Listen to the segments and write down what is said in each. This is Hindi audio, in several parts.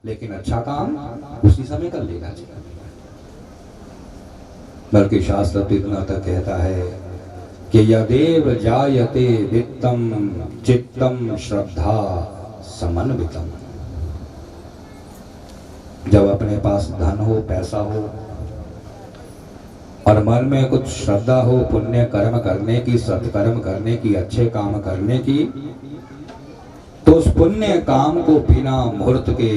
लेकिन अच्छा काम उसी समय कर लेना चाहिए। बल्कि शास्त्र तो इतना तक कहता है कि यदेव जायते वित्तम चित्तम श्रद्धा समन्वितम। जब अपने पास धन हो, पैसा हो और मन में कुछ श्रद्धा हो पुण्य कर्म करने की, सत्कर्म करने की, अच्छे काम करने की, तो उस पुण्य काम को बिना मुहूर्त के,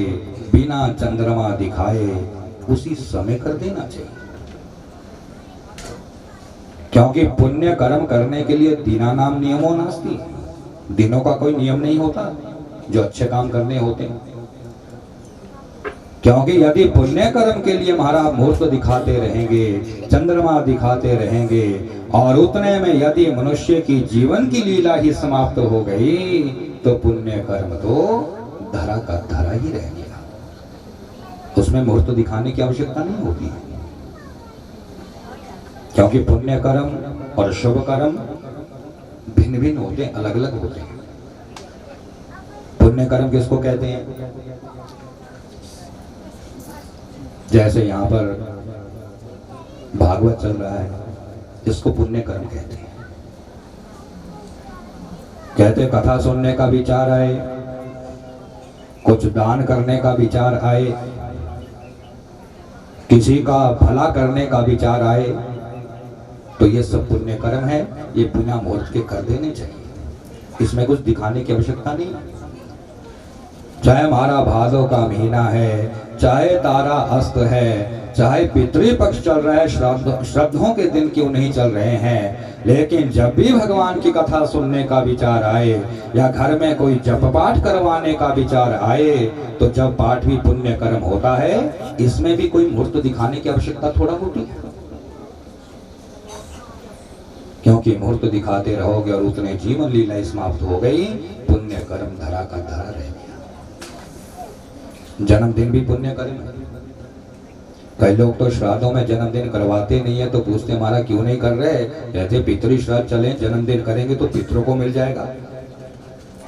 बिना चंद्रमा दिखाए उसी समय कर देना चाहिए। क्योंकि पुण्य कर्म करने के लिए दिना नाम नियमों नास्ति, दिनों का कोई नियम नहीं होता जो अच्छे काम करने होते हैं। क्योंकि यदि पुण्य कर्म के लिए महाराज मुहूर्त दिखाते रहेंगे, चंद्रमा दिखाते रहेंगे और उतने में यदि मनुष्य की जीवन की लीला ही समाप्त हो गई तो पुण्य कर्म तो धरा का धरा ही रह गया। उसमें मुहूर्त दिखाने की आवश्यकता नहीं होती है। क्योंकि पुण्य कर्म और शुभ कर्म भिन्न भिन्न होते हैं, अलग अलग होते हैं। पुण्य कर्म किसको कहते हैं? जैसे यहाँ पर भागवत चल रहा है, इसको पुण्य कर्म कहते हैं। कहते कथा सुनने का विचार आए, कुछ दान करने का विचार आए, किसी का भला करने का विचार आए, तो ये सब पुण्य कर्म है। ये बिना मुहूर्त के कर देने चाहिए, इसमें कुछ दिखाने की आवश्यकता नहीं। चाहे हमारा भादों का महीना है, चाहे तारा अस्त है, चाहे पितृपक्ष चल रहा है, श्राद्धों के दिन क्यों नहीं चल रहे हैं, लेकिन जब भी भगवान की कथा सुनने का विचार आए या घर में कोई जप पाठ करवाने का विचार आए, तो जब पाठ भी पुण्य कर्म होता है, इसमें भी कोई मुहूर्त दिखाने की आवश्यकता थोड़ा होती है। क्योंकि मुहूर्त दिखाते रहोगे और उतने जीवन लीला समाप्त हो गई, पुण्य कर्म धरा का धरा रह गया। जन्मदिन भी पुण्य कर्म है। कई लोग तो श्राद्धों में जन्मदिन करवाते नहीं है, तो पूछते हमारा क्यों नहीं कर रहे? कहते पितृ श्राद्ध चले, जन्मदिन करेंगे तो पितरों को मिल जाएगा।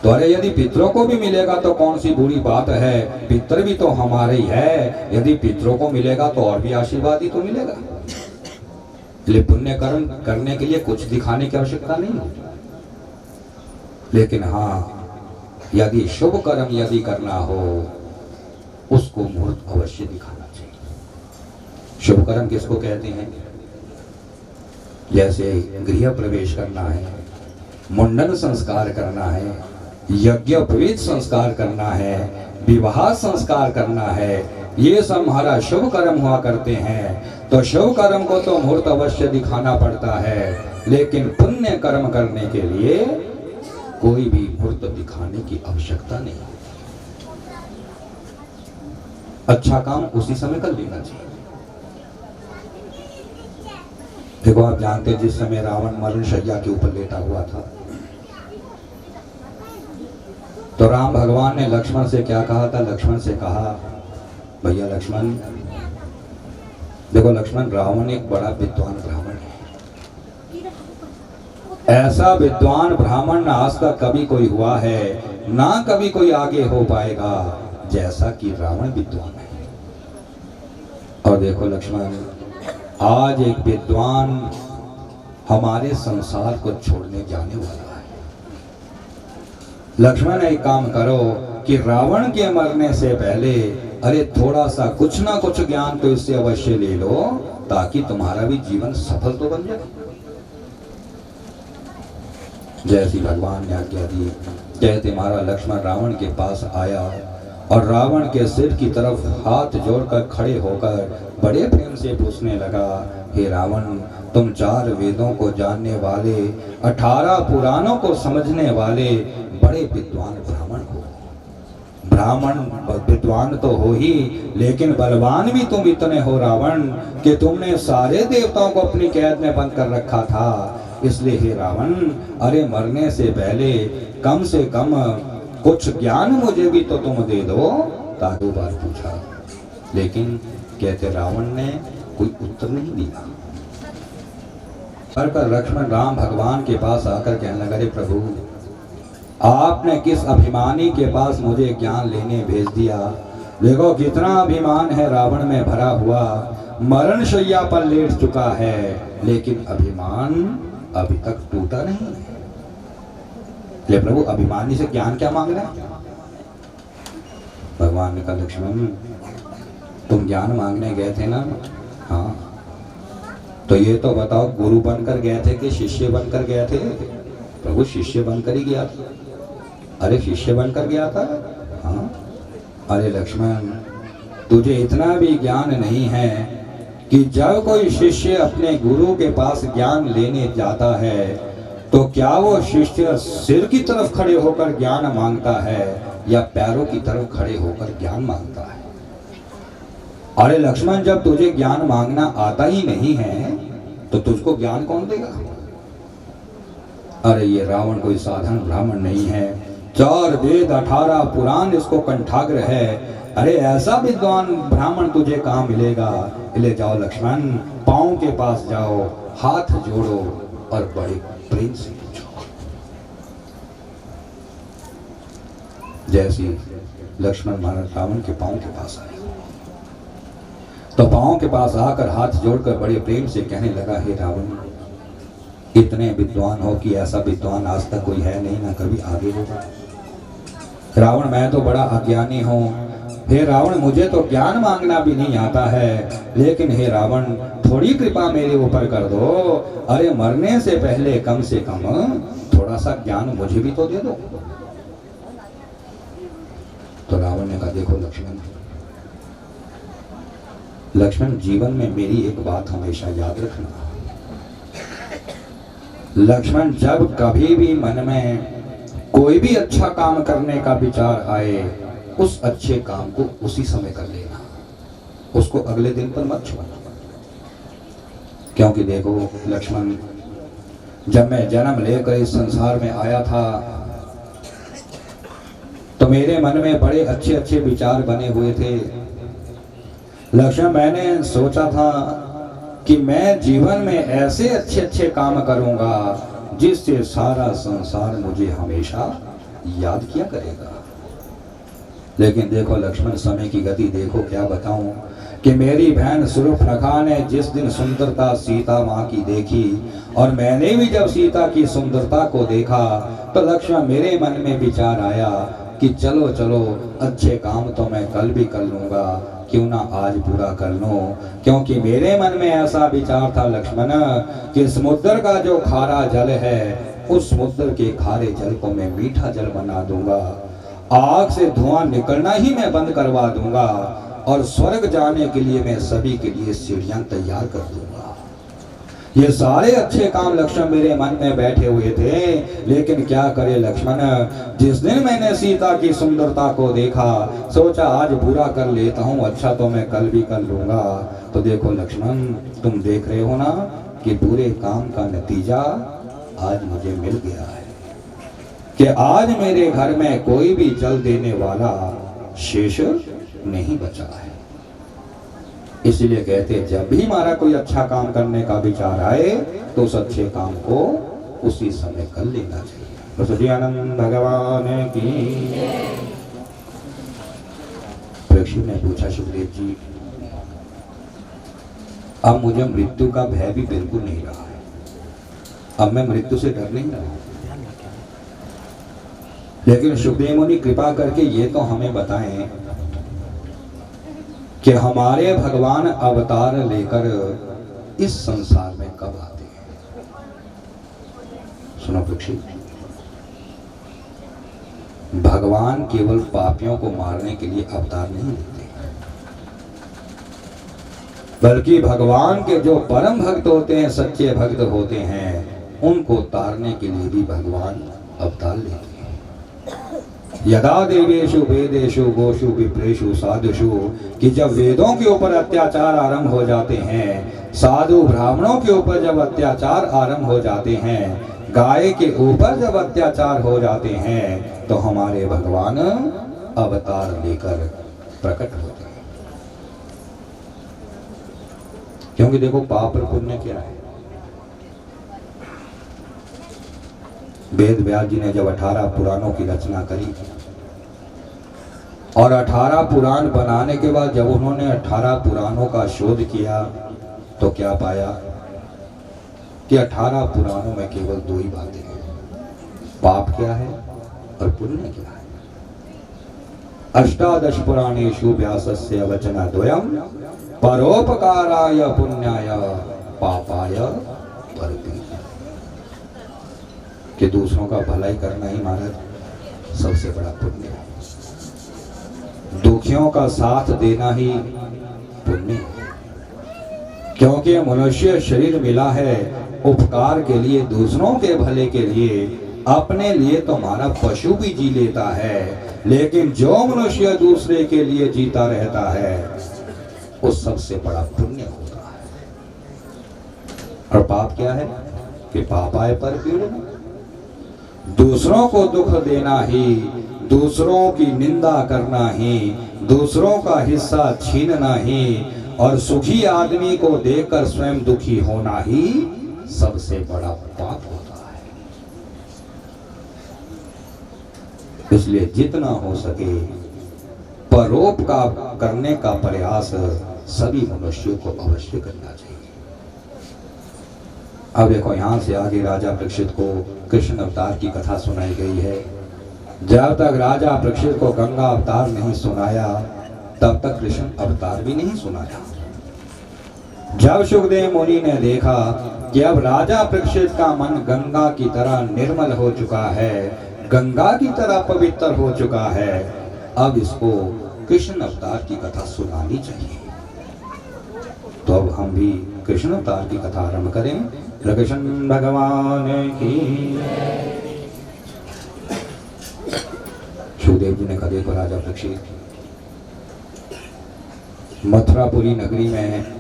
तो अरे यदि पितरों को भी मिलेगा तो कौन सी बुरी बात है? पितृ भी तो हमारे ही है। यदि पितरों को मिलेगा तो और भी आशीर्वाद ही तो मिलेगा। इसलिए पुण्य कर्म करने के लिए कुछ दिखाने की आवश्यकता नहीं होती। लेकिन हाँ, यदि शुभ कर्म यदि करना हो, उसको मुहूर्त अवश्य दिखाना चाहिए। शुभ कर्म किसको कहते हैं? जैसे गृह प्रवेश करना है, मुंडन संस्कार करना है, यज्ञोपवीत संस्कार करना है, विवाह संस्कार करना है, ये सब हमारा शुभ कर्म हुआ करते हैं। तो शुभ कर्म को तो मुहूर्त अवश्य दिखाना पड़ता है, लेकिन पुण्य कर्म करने के लिए कोई भी मुहूर्त दिखाने की आवश्यकता नहीं। अच्छा काम उसी समय कर लेना चाहिए। देखो, आप जानते हैं जिस समय रावण मरण शैया के ऊपर लेटा हुआ था, तो राम भगवान ने लक्ष्मण से क्या कहा था? लक्ष्मण से कहा, भैया लक्ष्मण, देखो लक्ष्मण, रावण एक बड़ा विद्वान ब्राह्मण है। ऐसा विद्वान ब्राह्मण ना आज तक कभी कोई हुआ है, ना कभी कोई आगे हो पाएगा जैसा कि रावण विद्वान है। और देखो लक्ष्मण, आज एक विद्वान हमारे संसार को छोड़ने जाने वाला है। लक्ष्मण, एक काम करो कि रावण के मरने से पहले अरे थोड़ा सा कुछ ना कुछ ज्ञान तो इससे अवश्य ले लो, ताकि तुम्हारा भी जीवन सफल तो बन जाए। जैसी भगवान ने आज्ञा दी, कहते हमारा लक्ष्मण रावण के पास आया और रावण के सिर की तरफ हाथ जोड़कर खड़े होकर बड़े प्रेम से पूछने लगा, हे रावण, तुम 4 वेदों को जानने वाले, 18 पुराणों को समझने वाले बड़े विद्वान ब्राह्मण हो। ब्राह्मण विद्वान तो हो ही, लेकिन बलवान भी तुम इतने हो रावण कि तुमने सारे देवताओं को अपनी कैद में बंद कर रखा था। इसलिए हे रावण, अरे मरने से पहले कम से कम कुछ ज्ञान मुझे भी तो तुम दे दो। ताकि 2 बार पूछा, लेकिन कहते रावण ने कोई उत्तर नहीं दिया। पर लक्ष्मण राम भगवान के पास आकर कहने लगे, प्रभु, आपने किस अभिमानी के पास मुझे ज्ञान लेने भेज दिया? देखो कितना अभिमान है रावण में भरा हुआ, मरण शैया पर लेट चुका है, लेकिन अभिमान अभी तक टूटा नहीं है। ले प्रभु अभिमानी से ज्ञान क्या मांग रहे हैं? भगवान ने कहा लक्ष्मण तुम ज्ञान मांगने गए थे ना? हाँ, तो ये तो बताओ गुरु बनकर गए थे कि शिष्य बनकर गए थे? प्रभु शिष्य बनकर ही गया था। अरे शिष्य बनकर गया था? हाँ। अरे लक्ष्मण तुझे इतना भी ज्ञान नहीं है कि जब कोई शिष्य अपने गुरु के पास ज्ञान लेने जाता है तो क्या वो शिष्य सिर की तरफ खड़े होकर ज्ञान मांगता है या पैरों की तरफ खड़े होकर ज्ञान मांगता है? अरे लक्ष्मण जब तुझे ज्ञान मांगना आता ही नहीं है तो तुझको ज्ञान कौन देगा? अरे ये रावण कोई साधारण ब्राह्मण नहीं है, 4 वेद 18 पुराण इसको कंठाग्र है। अरे ऐसा विद्वान ब्राह्मण तुझे कहां मिलेगा? ले जाओ लक्ष्मण, पांव के पास जाओ, हाथ जोड़ो और बड़े प्रेम से पूछो। जैसे लक्ष्मण महाराज रावण के पांव के पास आए तो पांव के पास आकर हाथ जोड़कर बड़े प्रेम से कहने लगा, हे रावण इतने विद्वान हो कि ऐसा विद्वान आज तक कोई है नहीं, ना कभी आगे होगा। रावण मैं तो बड़ा अज्ञानी हूँ, हे रावण मुझे तो ज्ञान मांगना भी नहीं आता है, लेकिन हे रावण थोड़ी कृपा मेरे ऊपर कर दो। अरे मरने से पहले कम से कम थोड़ा सा ज्ञान मुझे भी तो दे दो। तो रावण ने कहा देखो लक्ष्मण जीवन में मेरी एक बात हमेशा याद रखना, लक्ष्मण जब कभी भी मन में कोई भी अच्छा काम करने का विचार आए उस अच्छे काम को उसी समय कर लेना, उसको अगले दिन पर मत छोड़ना। क्योंकि देखो लक्ष्मण जब मैं जन्म लेकर इस संसार में आया था तो मेरे मन में बड़े अच्छे अच्छे विचार बने हुए थे। लक्ष्मण मैंने सोचा था कि मैं जीवन में ऐसे अच्छे अच्छे काम करूंगा जिससे सारा संसार मुझे हमेशा याद किया करेगा। लेकिन देखो लक्ष्मण समय की गति देखो, क्या बताऊं कि मेरी बहन शूर्पणखा ने जिस दिन सुंदरता सीता माँ की देखी और मैंने भी जब सीता की सुंदरता को देखा तो लक्ष्मण मेरे मन में विचार आया कि चलो चलो अच्छे काम तो मैं कल भी कर लूंगा, क्यों ना आज पूरा कर लूं। क्योंकि मेरे मन में ऐसा विचार था लक्ष्मण कि समुद्र का जो खारा जल है उस समुद्र के खारे जल को मैं मीठा जल बना दूंगा, आग से धुआं निकलना ही मैं बंद करवा दूंगा और स्वर्ग जाने के लिए मैं सभी के लिए सीढ़ियां तैयार कर दूंगा। ये सारे अच्छे काम लक्ष्मण मेरे मन में बैठे हुए थे, लेकिन क्या करे लक्ष्मण जिस दिन मैंने सीता की सुंदरता को देखा सोचा आज बुरा कर लेता हूँ, अच्छा तो मैं कल भी कर लूंगा। तो देखो लक्ष्मण तुम देख रहे हो ना कि बुरे काम का नतीजा आज मुझे मिल गया है कि आज मेरे घर में कोई भी जल देने वाला शेष नहीं बचा है। इसलिए कहते जब भी हमारा कोई अच्छा काम करने का विचार आए तो उस अच्छे काम को उसी समय कर लेना चाहिए। तो सच्चिदानंद भगवान की। परीक्षित ने पूछा सुखदेव जी अब मुझे मृत्यु का भय भी बिल्कुल नहीं रहा है, अब मैं मृत्यु से डर नहीं रहा। लेकिन सुखदेव मुनि कृपा करके ये तो हमें बताएं कि हमारे भगवान अवतार लेकर इस संसार में कब आते हैं। सुनो परीक्षित, भगवान केवल पापियों को मारने के लिए अवतार नहीं लेते, बल्कि भगवान के जो परम भक्त होते हैं, सच्चे भक्त होते हैं, उनको तारने के लिए भी भगवान अवतार लेते हैं। यदा देवेशु वेदेशु गोषु विप्रेषु साधुषु, कि जब वेदों के ऊपर अत्याचार आरंभ हो जाते हैं, साधु ब्राह्मणों के ऊपर जब अत्याचार आरंभ हो जाते हैं, गाय के ऊपर जब अत्याचार हो जाते हैं, तो हमारे भगवान अवतार लेकर प्रकट होते हैं। क्योंकि देखो पाप और पुण्य क्या है। वेद व्यास जी ने जब 18 पुराणों की रचना करी और 18 पुराण बनाने के बाद जब उन्होंने 18 पुराणों का शोध किया तो क्या पाया कि 18 पुराणों में केवल 2 ही बातें हैं, पाप क्या है और पुण्य क्या है। 18 पुराणेषु व्यासस्य वचनद्वयम् परोपकाराय पुण्याय पापाय परपीडा, कि दूसरों का भलाई करना ही महाराज सबसे बड़ा पुण्य है, दुखियों का साथ देना ही पुण्य है। क्योंकि मनुष्य शरीर मिला है उपकार के लिए, दूसरों के भले के लिए, अपने लिए तो हमारा पशु भी जी लेता है, लेकिन जो मनुष्य दूसरे के लिए जीता रहता है वो सबसे बड़ा पुण्य होता है। और पाप क्या है कि पापाय परपीडा, दूसरों को दुख देना ही, दूसरों की निंदा करना ही, दूसरों का हिस्सा छीनना ही और सुखी आदमी को देखकर स्वयं दुखी होना ही सबसे बड़ा पाप होता है। इसलिए जितना हो सके परोपकार करने का प्रयास सभी मनुष्यों को अवश्य करना चाहिए। अब देखो यहां से आगे राजा परीक्षित को कृष्ण अवतार की कथा सुनाई गई है। जब तक राजा परीक्षित को गंगा अवतार नहीं सुनाया तब तक कृष्ण अवतार भी नहीं सुनाया। जब सुखदेव मुनि ने देखा कि अब राजा परीक्षित का मन गंगा की तरह निर्मल हो चुका है, गंगा की तरह पवित्र हो चुका है, अब इसको कृष्ण अवतार की कथा सुनानी चाहिए। तो अब हम भी कृष्ण अवतार की कथा आरंभ करें। कृष्ण भगवान की। सुखदेव जी ने कहा देखो राजा परीक्षित, मथुरापुरी नगरी में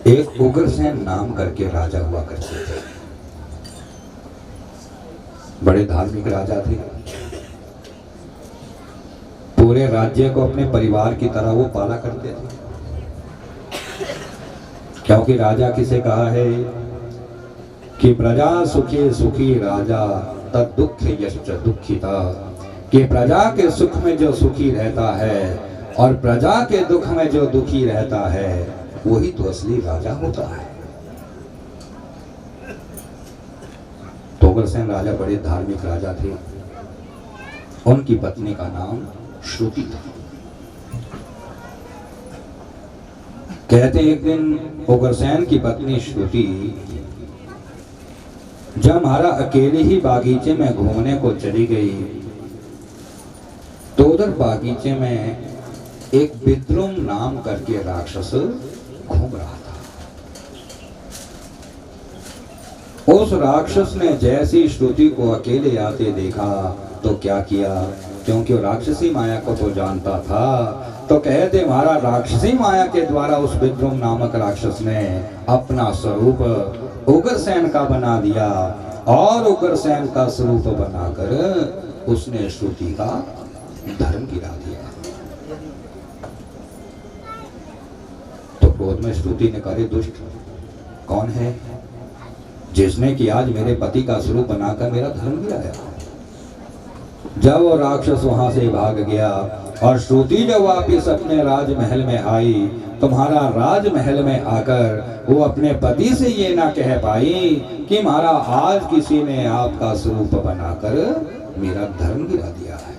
एक उग्रसेन नाम करके राजा हुआ करते थे। बड़े धार्मिक राजा थे, पूरे राज्य को अपने परिवार की तरह वो पाला करते थे। क्योंकि राजा किसे कहा है कि प्रजा सुखी सुखी राजा तद दुख यश्च दुखिता, कि प्रजा के सुख में जो सुखी रहता है और प्रजा के दुख में जो दुखी रहता है वही तो असली राजा होता है। तो उग्रसेन राजा बड़े धार्मिक राजा थे। उनकी पत्नी का नाम श्रुति था। कहते एक दिन उग्रसेन की पत्नी श्रुति जब हमारा अकेले ही बागीचे में घूमने को चली गई तो उधर बागीचे में एक विद्रुम नाम करके राक्षस घूम रहा था। उस राक्षस ने जैसी श्रुति को अकेले आते देखा तो क्या किया, क्योंकि वो राक्षसी माया को तो जानता था, तो कहते हमारा राक्षसी माया के द्वारा उस विद्रुम नामक राक्षस ने अपना स्वरूप उग्रसेन का बना दिया और उग्रसेन का स्वरूप बनाकर उसने श्रुति का धर्म गिरा दिया। तो क्रोध में श्रुति ने कहा दुष्ट कौन है जिसने कि आज मेरे पति का स्वरूप बनाकर मेरा धर्म गिराया। जब वो राक्षस वहां से भाग गया और श्रुति जब वापिस अपने राजमहल में आई, तुम्हारा राजमहल में आकर वो अपने पति से ये ना कह पाई कि मारा आज किसी ने आपका स्वरूप बनाकर मेरा धर्म गिरा दिया है।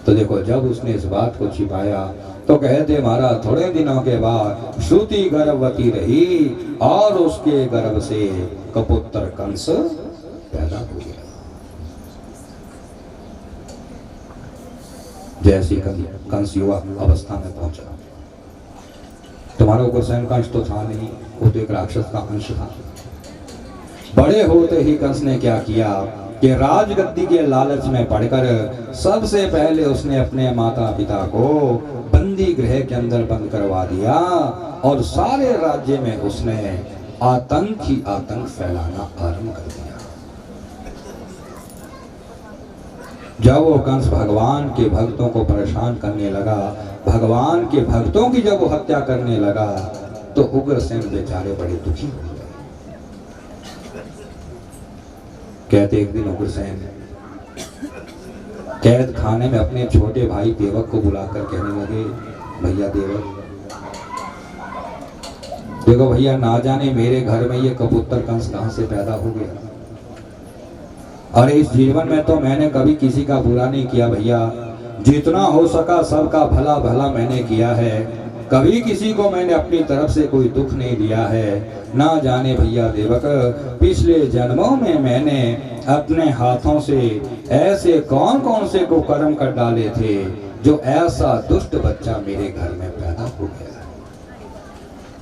तो देखो जब उसने इस बात को छिपाया तो कहते मारा थोड़े दिनों के बाद श्रुति गर्भवती रही और उसके गर्भ से कपुत्र कंस पैदा हो गया। जैसे कंस युवा अवस्था में पहुंचा, तुम्हारा उग्रसेन का अंश तो था नहीं, वो तो एक राक्षस का अंश था। बड़े होते ही कंस ने क्या किया कि राजगद्दी के लालच में पड़कर सबसे पहले उसने अपने माता पिता को बंदी गृह के अंदर बंद करवा दिया और सारे राज्य में उसने आतंक ही आतंक फैलाना आरंभ कर दिया। जब वो कंस भगवान के भक्तों को परेशान करने लगा, भगवान के भक्तों की जब वो हत्या करने लगा तो उग्रसेन बेचारे बड़े दुखी हो गए। कहते एक दिन उग्रसेन कैद खाने में अपने छोटे भाई देवक को बुलाकर कहने लगे, भैया देवक, देखो भैया, ना जाने मेरे घर में ये कबूतर कंस कहां से पैदा हो गया। और इस जीवन में तो मैंने कभी किसी का बुरा नहीं किया भैया, जितना हो सका सबका भला भला मैंने किया है, कभी किसी को मैंने अपनी तरफ से कोई दुख नहीं दिया है। ना जाने भैया देवक, पिछले जन्मों में मैंने अपने हाथों से ऐसे कौन कौन से कुकर्म कर डाले थे जो ऐसा दुष्ट बच्चा मेरे घर में पैदा हो गया।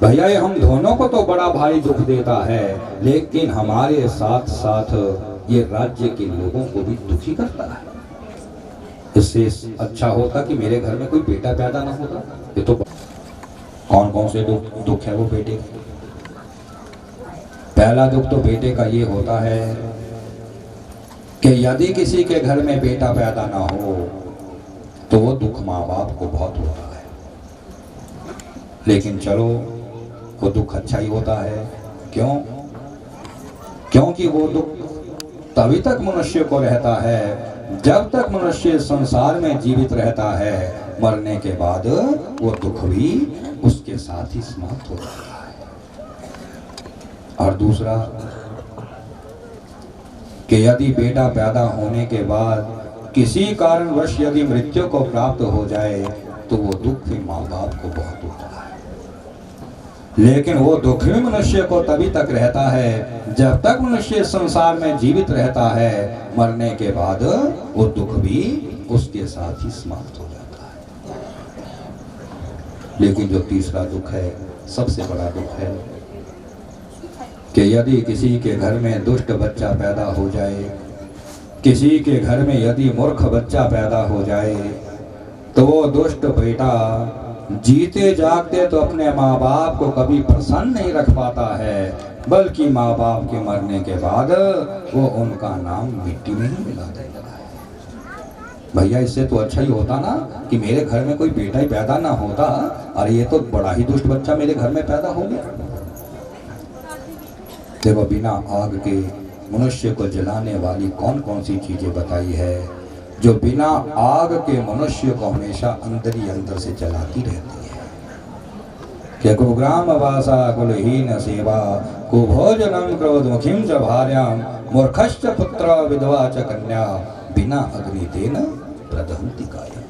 भैया ये हम दोनों को तो बड़ा भारी दुख देता है, लेकिन हमारे साथ साथ ये राज्य के लोगों को भी दुखी करता है। इससे अच्छा होता कि मेरे घर में कोई बेटा पैदा ना होता। ये तो कौन कौन से दुख है वो बेटे के। पहला दुख तो बेटे का ये होता है कि यदि किसी के घर में बेटा पैदा ना हो तो वो दुख माँ बाप को बहुत होता है। लेकिन चलो, वो दुख अच्छा ही होता है। क्यों? क्योंकि वो दुख तभी तक मनुष्य को रहता है जब तक मनुष्य संसार में जीवित रहता है। मरने के बाद वो दुख भी उसके साथ ही समाप्त हो जाता है। और दूसरा कि यदि बेटा पैदा होने के बाद किसी कारणवश यदि मृत्यु को प्राप्त हो जाए तो वो दुख भी माँ बाप को बहुत होता है। लेकिन वो दुख भी मनुष्य को तभी तक रहता है जब तक मनुष्य संसार में जीवित रहता है। मरने के बाद वो दुख भी उसके साथ ही समाप्त हो जाता है। लेकिन जो तीसरा दुख है, सबसे बड़ा दुख है कि यदि किसी के घर में दुष्ट बच्चा पैदा हो जाए, किसी के घर में यदि मूर्ख बच्चा पैदा हो जाए, तो वो दुष्ट बेटा जीते जागते तो अपने माँ बाप को कभी प्रसन्न नहीं रख पाता है, बल्कि माँ बाप के मरने के बाद वो उनका नाम मिट्टी में ही मिला देता है। भैया इससे तो अच्छा ही होता ना कि मेरे घर में कोई बेटा ही पैदा ना होता। अरे ये तो बड़ा ही दुष्ट बच्चा मेरे घर में पैदा हो गया। देखो, बिना आग के मनुष्य को जलाने वाली कौन कौन सी चीजें बताई है जो बिना आग के मनुष्य को हमेशा अंदर ही अंदर से जलाती रहती है। कि कुग्राम वासा कुलहीन सेवा कुभोजनम क्रोधमुखीम च भार्याम मूर्खश्च पुत्र विधवा च कन्या बिना अग्नि तेन प्रदहन्ति कायम।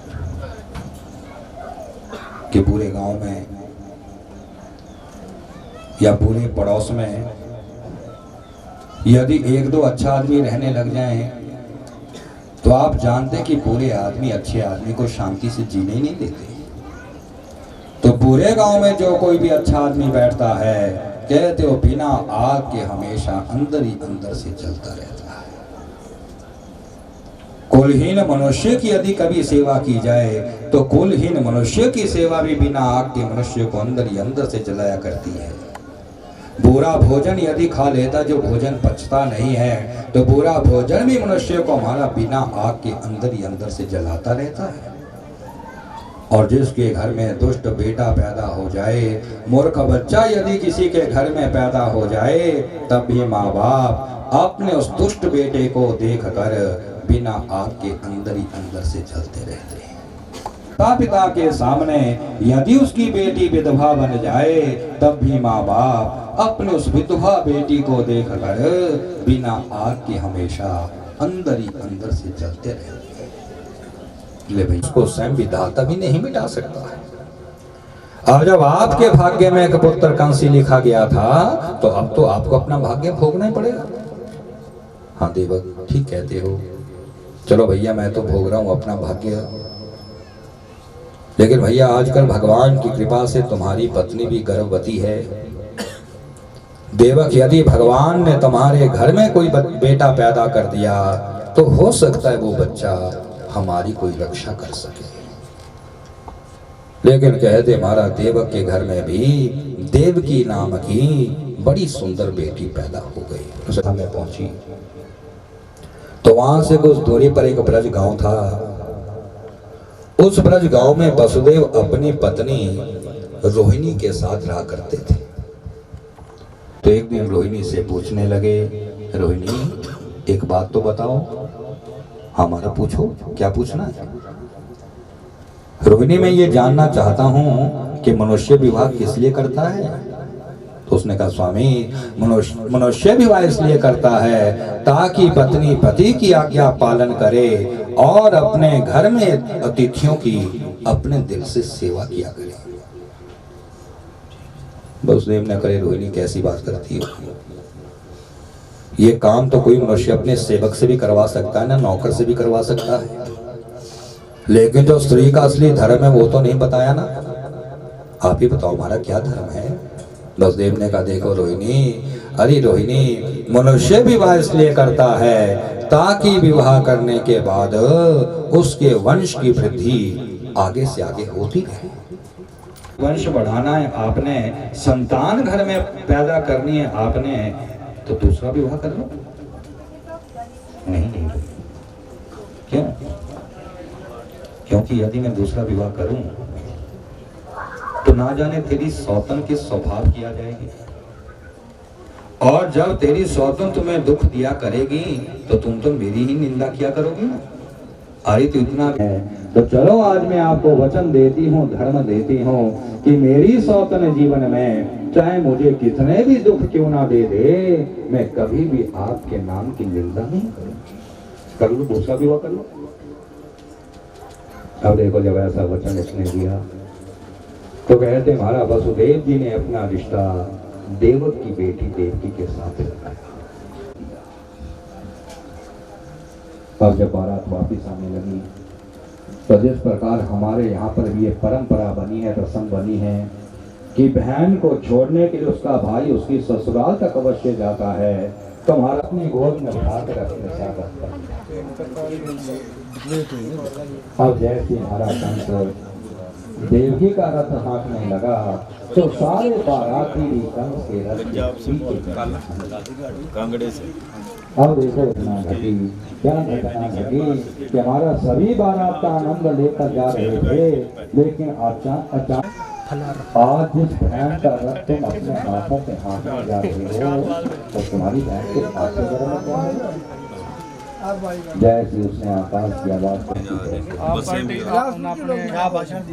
कि पूरे गांव में या पूरे पड़ोस में यदि एक दो अच्छा आदमी रहने लग जाए तो आप जानते कि पूरे आदमी अच्छे आदमी को शांति से जीने ही नहीं देते। तो पूरे गांव में जो कोई भी अच्छा आदमी बैठता है, कहते हो बिना आग के हमेशा अंदर ही अंदर से जलता रहता है। कुलहीन मनुष्य की यदि कभी सेवा की जाए तो कुलहीन मनुष्य की सेवा भी बिना आग के मनुष्य को अंदर ही अंदर से जलाया करती है। बुरा भोजन यदि खा लेता, जो भोजन पचता नहीं है, तो बुरा भोजन भी मनुष्य को हमारा बिना आग के अंदर ही अंदर से जलाता रहता है। और जिसके घर में दुष्ट बेटा पैदा हो जाए, मूर्ख बच्चा यदि किसी के घर में पैदा हो जाए, तब भी माँ बाप अपने उस दुष्ट बेटे को देखकर बिना आग के अंदर ही अंदर से जलते रहते हैं। पिता के सामने यदि उसकी बेटी विधवा बन जाए, तब भी माँ बाप अपने उस विधवा बेटी को देखकर बिना आग के हमेशा अंदर ही अंदर से जलते रहते हैं। ले भाई, उसको स्वयं विधाता भी नहीं मिटा सकता है। अब जब आपके भाग्य में एक पुत्र कंसी लिखा गया था, तो अब तो आपको अपना भाग्य भोगना ही पड़ेगा। हाँ देवक, ठीक कहते हो। चलो भैया, मैं तो भोग रहा हूं अपना भाग्य। लेकिन भैया, आजकल भगवान की कृपा से तुम्हारी पत्नी भी गर्भवती है। देवक, यदि भगवान ने तुम्हारे घर में कोई बेटा पैदा कर दिया तो हो सकता है वो बच्चा हमारी कोई रक्षा कर सके। लेकिन कहते महाराज, देवक के घर में भी देवकी नाम की बड़ी सुंदर बेटी पैदा हो गई। सभा में पहुंची तो वहां से कुछ दूरी पर एक ब्रज गांव था। उस ब्रज गांव में वसुदेव अपनी पत्नी रोहिणी के साथ रहा करते थे। तो एक दिन रोहिणी से पूछने लगे, रोहिणी एक बात तो बताओ, हमारा पूछो, क्या पूछना है? रोहिणी, मैं ये जानना चाहता हूं कि मनुष्य विवाह किस लिए करता है? तो उसने कहा, स्वामी, मनुष्य विवाह इसलिए करता है ताकि पत्नी पति की आज्ञा पालन करे और अपने घर में अतिथियों की अपने दिल से सेवा किया करे। वसुदेव ने कहे, रोहिणी कैसी बात करती हो? ये काम तो कोई मनुष्य अपने सेवक से भी करवा सकता है ना, नौकर से भी करवा सकता है, लेकिन जो स्त्री का असली धर्म है वो तो नहीं बताया ना। आप ही बताओ हमारा क्या धर्म है? वसुदेव ने कहा, देखो रोहिणी, अरे रोहिणी, मनुष्य विवाह इसलिए करता है ताकि विवाह करने के बाद उसके वंश की वृद्धि आगे से आगे होती रहे। वंश बढ़ाना है आपने, संतान घर में पैदा करनी है आपने, तो दूसरा विवाह कर लो। नहीं, क्यों? क्योंकि यदि मैं दूसरा विवाह करूं तो ना जाने तेरी सौतन किस स्वभाव की आ जाएगी, और जब तेरी सौतन तुम्हें दुख दिया करेगी तो तुम तो मेरी ही निंदा किया करोगी ना। अरे तो इतना है, तो चलो आज मैं आपको वचन देती हूँ, धर्म देती हूँ कि मेरी सौतन जीवन में चाहे मुझे कितने भी दुख क्यों ना दे दे, मैं कभी भी आपके नाम की निंदा नहीं करूँ। कर लो, दूसरा विवाह कर लो। अब देखो, जब ऐसा वचन उसने दिया तो कहते महाराज वसुदेव जी ने अपना रिश्ता देवक की बेटी देवकी के साथ लगाया। अब जब बारात वापिस आने लगी तो जिस प्रकार हमारे यहाँ पर भी ये परंपरा बनी है, रस्म बनी है कि बहन को छोड़ने के लिए उसका भाई उसकी ससुराल तक अवश्य जाता है, तो हमारा अपनी गोद में उठा कर अपने साथ रखता है। अब जैसे हमारा कंस देवकी का रथ हाँकने लगा तो सारे बाराती भी कंस के रथ कांगड़े से। अब देखो इतना घटी, क्या घटना घटी कि हमारा सभी बारात का आनंद लेकर जा रहे थे, लेकिन अचानक आज जिस बहन का रथ तुम अपने हाथों से हाँकने जा रहे हो तो तुम्हारी बहन के हाथ से गर्म क्या है? जैसे उसने आकाश की आवाज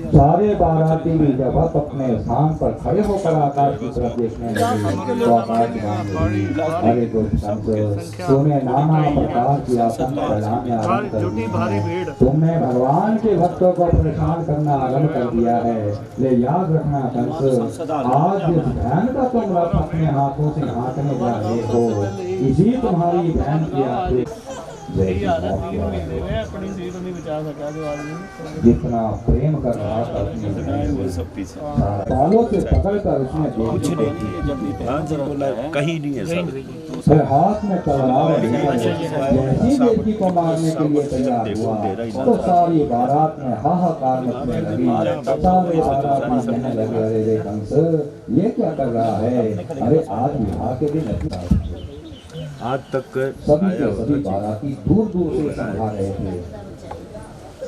सारे बाराती भी जब आप अपने स्थान पर खड़े होकर आकाश की तरफ देखने लगे तो आकाश अरे तुम्हें नाना प्रकार की आतंक फैलाने आरंभ कर दिया, तुमने भगवान के भक्तों को परेशान करना आरंभ कर दिया है। ले याद रखना कंस, आज जिस बहन का तुम रथ अपने हाथों से हाँकने जा रहे हो, इसी तुम्हारी बहन की आंखें जितना प्रेम कर रहा था बालों से पकड़ कर उसने कहीं नहीं है, फिर हाथ में तलवार जैसी बेटी को मारने के लिए तैयार हुआ तो सारी बारात में हाहाकार मचने लगी। सारे बारात में कहने लगे, अरे रे कंस ये क्या कर रहा है? अरे आज विवाह के दिन आज तक सभी के सभी बाराती दूर दूर से संभा रहे थे,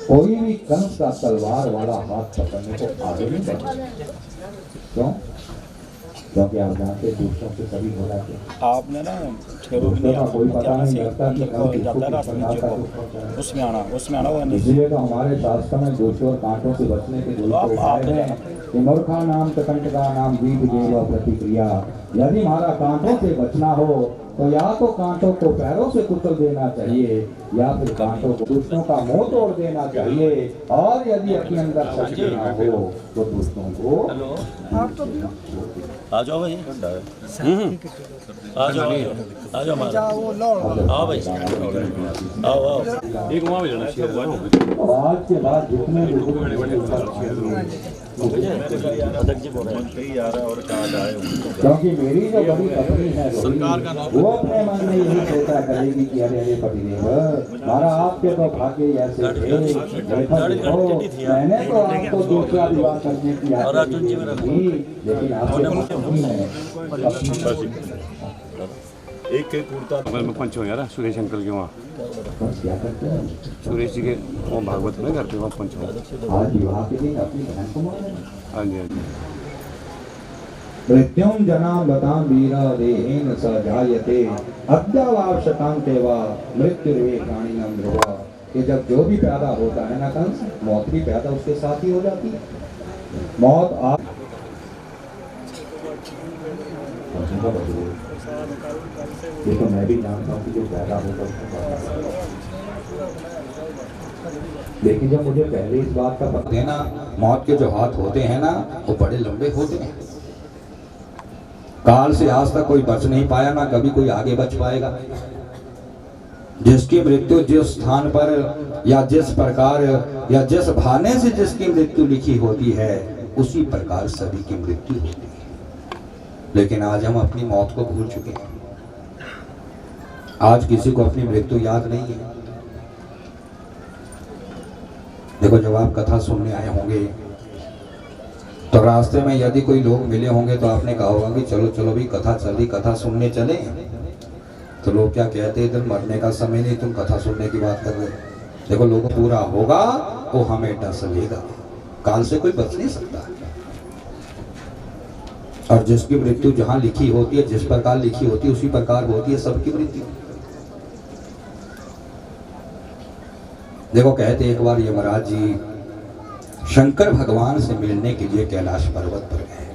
कोई भी कंस का तलवार वाला हाथ पकड़ने को आगे नहीं बढ़ा। क्यों? क्योंकि आप जानते दूसरों से सभी हो रहा थे। आपने ना कोई पता नहीं लगता उसमें आना इसलिए तो हमारे शास्त्र में दोषों और कांटों से बचने के दो उपाय हैं कि मूर्खा नाम कंटका नाम दीप देव प्रतिक्रिया। यदि हमारा कांटों से बचना हो तो या तो कांटों को पैरों से कुचल देना चाहिए या फिर कांटों को दुष्टों का मुंह तोड़ देना चाहिए, और यदि अपने अंदर शक्ति ना हो तो दुष्टों को आ जाओ भाई, आ जाओ आ जाओ आओ भाई, आओ एक वहाँ भी जाना। आज के बाद जितने क्योंकि मेरी जो बड़ी पत्नी है वो अपने मन में यही सोचा करेगी कि अरे अरे पतिदेव हमारा आपके तो भाग्य ऐसे थे, मैंने तो आपको दूसरा विवाह करने की लेकिन एक कुर्ता बगल में पंच हो यार सुरेश अंकल के वहाँ, सुरेश जी के वो भागवत में घर पे वहाँ पंच हो। आज विवाह के दिन अपनी बहन को मार हाँ जी हाँ जी। मृत्युम जनाम लताम वीरा देहेन स जायते अद्यावाव शतांते वा मृत्युर्वे प्राणिनम ध्रुवा। कि जब जो भी पैदा होता है ना कंस, मौत भी पैदा उसके साथ ही हो जाती है। मौत आप देखो, मैं भी जानता हूँ कि जो पैदा होगा लेकिन जब मुझे पहले इस बात का पता है ना, मौत के जो हाथ होते हैं ना वो बड़े लंबे होते हैं। काल से आज तक कोई बच नहीं पाया, ना कभी कोई आगे बच पाएगा। जिसकी मृत्यु जिस स्थान पर या जिस प्रकार या जिस भाने से जिसकी मृत्यु लिखी होती है उसी प्रकार सभी की मृत्यु होती है। लेकिन आज हम अपनी मौत को भूल चुके हैं। आज किसी को अपनी मृत्यु याद नहीं है। देखो, जब आप कथा सुनने आए होंगे तो रास्ते में यदि कोई लोग मिले होंगे तो आपने कहा होगा कि चलो चलो भी कथा चल रही, कथा सुनने चले। तो लोग क्या कहते हैं, इधर मरने का समय नहीं, तुम कथा सुनने की बात कर रहे हो। देखो, लोगों पूरा होगा वो हमें डस लेगा। काल से कोई बच नहीं सकता। और जिसकी मृत्यु जहां लिखी होती है, जिस प्रकार लिखी होती है उसी प्रकार होती है सबकी मृत्यु। देखो, कहते एक बार यमराज जी शंकर भगवान से मिलने के लिए कैलाश पर्वत पर गए।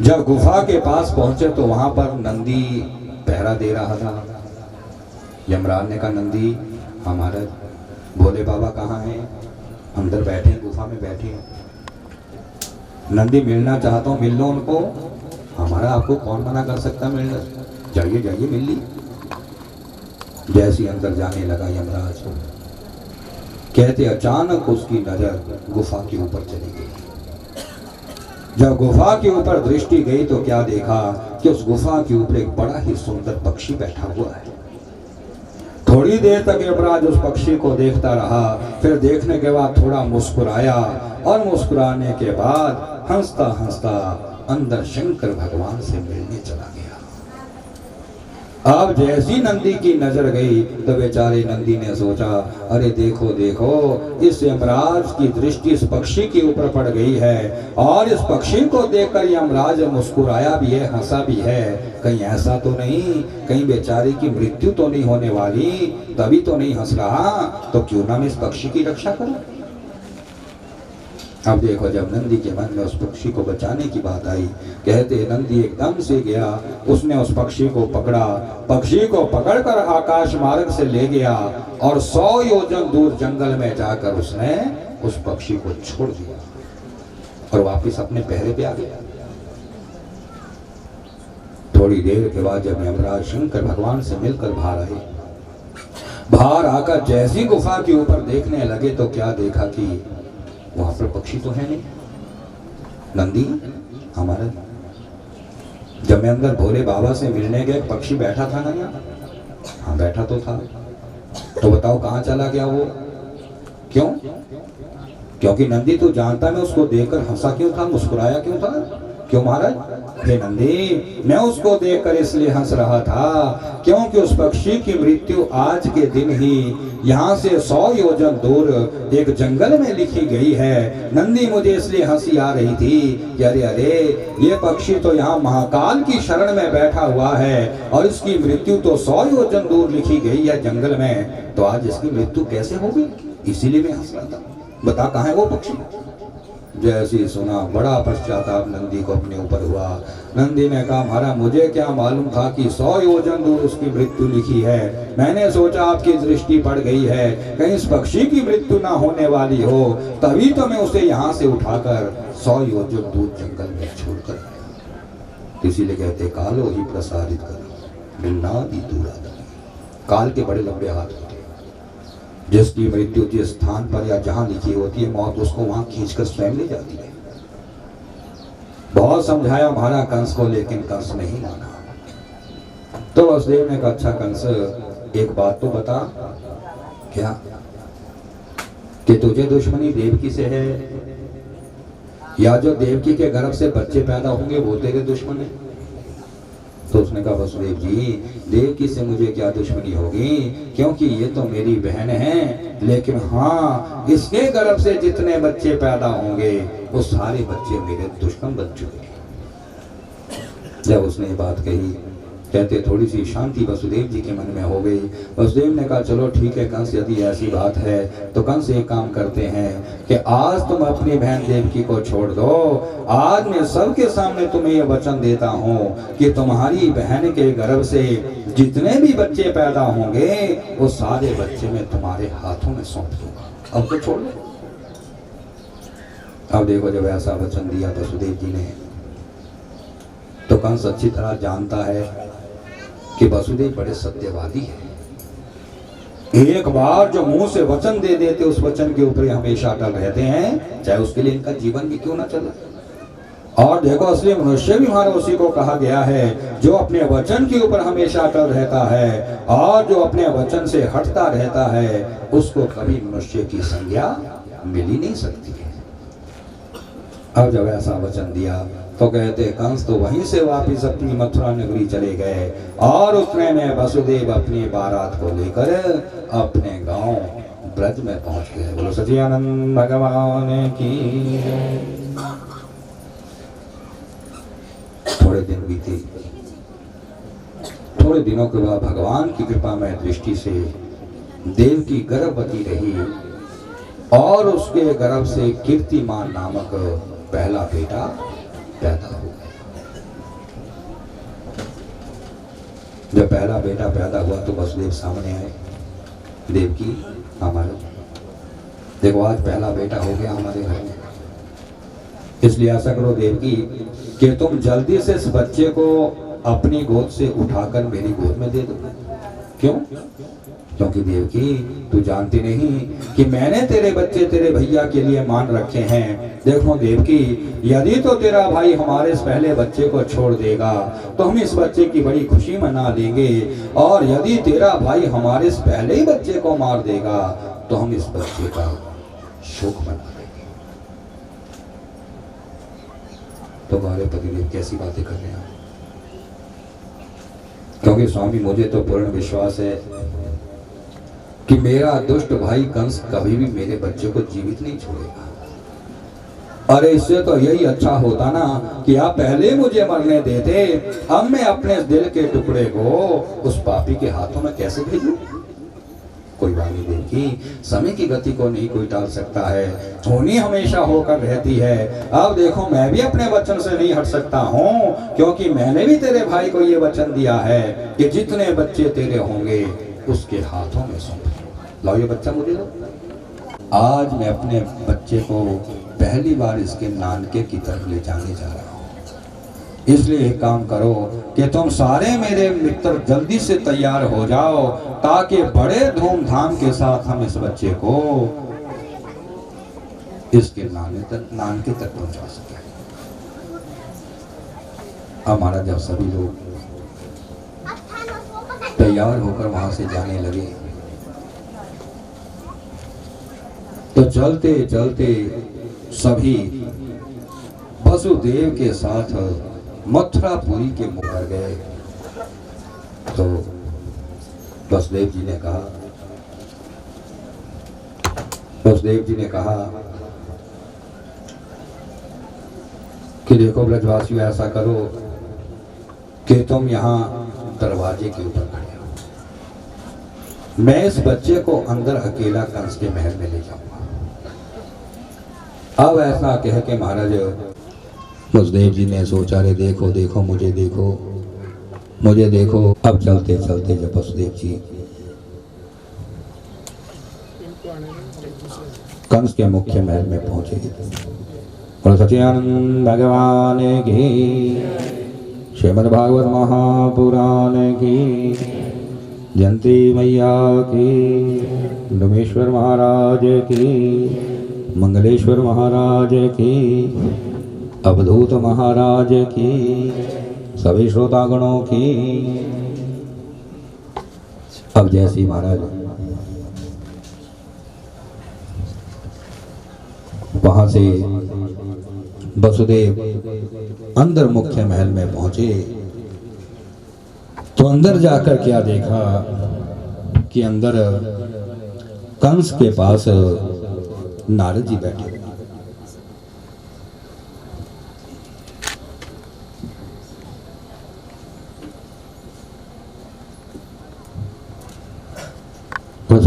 जब गुफा के पास पहुंचे तो वहां पर नंदी पहरा दे रहा था। यमराज ने कहा, नंदी हमारा भोले बाबा कहाँ हैं? अंदर बैठे हैं, गुफा में बैठे हैं। नंदी, मिलना चाहता हूँ, मिल लो उनको। हमारा आपको कौन मना कर सकता मिलना? जाइए जाइए, मिल ली। जैसे अंदर जाने लगा यमराज, कहते अचानक उसकी नजर गुफा के ऊपर चली गई। जब गुफा के ऊपर दृष्टि गई तो क्या देखा कि उस गुफा के ऊपर एक बड़ा ही सुंदर पक्षी बैठा हुआ है। थोड़ी देर तक यमराज उस पक्षी को देखता रहा, फिर देखने के बाद थोड़ा मुस्कुराया और मुस्कुराने के बाद हंसता हंसता अंदर शंकर भगवान से मिलने चला गया। अब जैसी नंदी की नजर गई तो बेचारे नंदी ने सोचा, अरे देखो देखो, इस यमराज की दृष्टि इस पक्षी के ऊपर पड़ गई है और इस पक्षी को देखकर यमराज मुस्कुराया भी है, हंसा भी है। कहीं ऐसा तो नहीं, कहीं बेचारे की मृत्यु तो नहीं होने वाली, तभी तो नहीं हंस रहा। तो क्यों ना मैं इस पक्षी की रक्षा करूं। अब देखो, जब नंदी के मन में उस पक्षी को बचाने की बात आई, कहते नंदी एकदम से गया, उसने उस पक्षी को पकड़ा, पक्षी को पकड़कर आकाश मार्ग से ले गया और 100 योजन दूर जंगल में जाकर उसने उस पक्षी को छोड़ दिया और वापिस अपने पहरे पे आ गया। थोड़ी देर के बाद जब यमराज शंकर भगवान से मिलकर बाहर आए, बाहर आकर जैसी गुफा के ऊपर देखने लगे तो क्या देखा कि वहां पर पक्षी तो है नहीं। नंदी हमारा, जब मैं अंदर भोले बाबा से मिलने गए, पक्षी बैठा था ना यहाँ? हाँ, बैठा तो था। तो बताओ कहाँ चला गया वो? क्यों? क्योंकि नंदी तू जानता मैं उसको देखकर हंसा क्यों था, मुस्कुराया क्यों था? क्यों महाराज? हे नंदी, मैं उसको देखकर इसलिए हंस रहा था क्योंकि उस पक्षी की मृत्यु आज के दिन ही यहाँ से 100 योजन दूर एक जंगल में लिखी गई है। नंदी, मुझे इसलिए हंसी आ रही थी कि अरे अरे, ये पक्षी तो यहाँ महाकाल की शरण में बैठा हुआ है और इसकी मृत्यु तो 100 योजन दूर लिखी गई है जंगल में, तो आज इसकी मृत्यु कैसे होगी? इसीलिए मैं हंस रहा था। बता कहाँ है वो पक्षी? जैसे ही सुना, बड़ा पश्चाताप नंदी को अपने ऊपर हुआ। नंदी ने कहा, महाराज मुझे क्या मालूम था कि 100 योजन दूर उसकी मृत्यु लिखी है। मैंने सोचा आपकी दृष्टि पड़ गई है, कहीं इस पक्षी की मृत्यु ना होने वाली हो, तभी तो मैं उसे यहाँ से उठाकर 100 योजन दूर जंगल में छोड़कर। इसीलिए कहते कालो ही प्रसारित करो बिन्नादि दूरादि। काल के बड़े लंबे हाथ होते हैं। जिसकी मृत्यु जिस स्थान पर या जहां लिखी होती है, मौत उसको वहां खींचकर स्वयं ले जाती है। बहुत समझाया महाराज कंस को, लेकिन कंस नहीं माना। तो वसुदेव ने कहा, अच्छा कंस, एक बात तो बता। क्या? कि तुझे दुश्मनी देवकी से है या जो देवकी के गर्भ से बच्चे पैदा होंगे वो तेरे दुश्मन है? तो उसने कहा, वसुदेव जी, देवकी से मुझे क्या दुश्मनी होगी, क्योंकि ये तो मेरी बहन है, लेकिन हाँ, इसके गर्भ से जितने बच्चे पैदा होंगे वो सारे बच्चे मेरे दुश्मन बन चुके। जब उसने ये बात कही कहते थोड़ी सी शांति वसुदेव जी के मन में हो गई। वसुदेव ने कहा चलो ठीक है कंस, यदि ऐसी बात है तो कंस एक काम करते हैं कि आज तुम अपनी बहन देवकी को छोड़ दो। आज मैं सबके सामने तुम्हें यह वचन देता हूँ कि तुम्हारी बहन के गर्भ से जितने भी बच्चे पैदा होंगे वो सारे बच्चे मैं तुम्हारे हाथों में सौंप दूंगा। अब तो छोड़ दो। अब देखो जब ऐसा वचन दिया वसुदेव जी ने तो कंस अच्छी तरह जानता है कि वसुदेव बड़े सत्यवादी हैं। एक बार जो मुंह से वचन दे देते उस वचन के ऊपर हमेशा अटल रहते हैं, चाहे उसके लिए इनका जीवन भी क्यों ना चले। और देखो असली मनुष्य भी हमारा उसी को कहा गया है जो अपने वचन के ऊपर हमेशा अटल रहता है और जो अपने वचन से हटता रहता है उसको कभी मनुष्य की संज्ञा मिल ही नहीं सकती है। अब जब ऐसा वचन दिया तो कहते कंस तो वहीं से वापिस अपनी मथुरा नगरी चले गए और उतने में वसुदेव अपनी बारात को लेकर अपने गांव ब्रज में पहुंच गए। बोलो सच्चिदानंद भगवान की। थोड़े दिन बीते, थोड़े दिनों के बाद भगवान की कृपामय दृष्टि से देवकी गर्भवती रही और उसके गर्भ से कीर्तिमान नामक पहला बेटा पैदा हो गया। जब पहला बेटा पैदा हुआ तो वसुदेव सामने आए, देवकी हमारे देखो आज पहला बेटा हो गया हमारे घर में, इसलिए ऐसा करो देवकी कि तुम जल्दी से इस बच्चे को अपनी गोद से उठाकर मेरी गोद में दे दो। क्यों? क्योंकि देवकी तू जानती नहीं कि मैंने तेरे बच्चे तेरे भैया के लिए मान रखे हैं। देखो देवकी यदि तो तेरा भाई हमारे इस पहले बच्चे को छोड़ देगा तो हम इस बच्चे की बड़ी खुशी मना लेंगे, और यदि तेरा भाई हमारे इस पहले ही बच्चे को मार देगा तो हम इस बच्चे का शोक मना लेंगे। तो हमारे पतिदेव कैसी बातें कर रहे हैं? क्योंकि स्वामी मुझे तो पूर्ण विश्वास है कि मेरा दुष्ट भाई कंस कभी भी मेरे बच्चे को जीवित नहीं छोड़ेगा। अरे इससे तो यही अच्छा होता ना कि आप पहले मुझे मरने देते, अब मैं अपने दिल के टुकड़े को उस पापी के हाथों में कैसे भेजूं? कोई बात नहीं देवकी, समय की गति को नहीं कोई टाल सकता है, होनी हमेशा होकर रहती है। अब देखो मैं भी अपने वचन से नहीं हट सकता हूँ, क्योंकि मैंने भी तेरे भाई को ये वचन दिया है कि जितने बच्चे तेरे होंगे उसके हाथों में सौंप। लाओ ये बच्चा मुझे दो। आज मैं अपने बच्चे को पहली बार इसके नानके की तरफ ले जाने जा रहा हूँ, इसलिए एक काम करो कि तुम सारे मेरे मित्र जल्दी से तैयार हो जाओ ताकि बड़े धूमधाम के साथ हम इस बच्चे को इसके नानके तक पहुंचा सके। हमारा जब सभी लोग तैयार होकर वहां से जाने लगे तो चलते चलते सभी वसुदेव के साथ मथुरापुरी के मुख पर गए। तो वसुदेव जी ने कहा कि देखो ब्रजवासियों ऐसा करो कि तुम यहाँ दरवाजे के ऊपर खड़े हो, मैं इस बच्चे को अंदर अकेला कंस के महल में ले जाऊंगा। अब ऐसा कह के महाराज वसुदेव जी ने सोचा रे देखो देखो मुझे देखो मुझे देखो। अब चलते चलते जब वसुदेव जी कंस के मुख्य महल में पहुंचे और सच्चिदानंद भगवान की, श्रीमद् भागवत महापुराण की, जयंती मैया की, डुमेश्वर महाराज की, मंगलेश्वर महाराज की, अवधूत महाराज की, सभी श्रोतागणों की। अब जैसी महाराज वहां से वसुदेव अंदर मुख्य महल में पहुंचे तो अंदर जाकर क्या देखा कि अंदर कंस के पास नारद जी बैठे।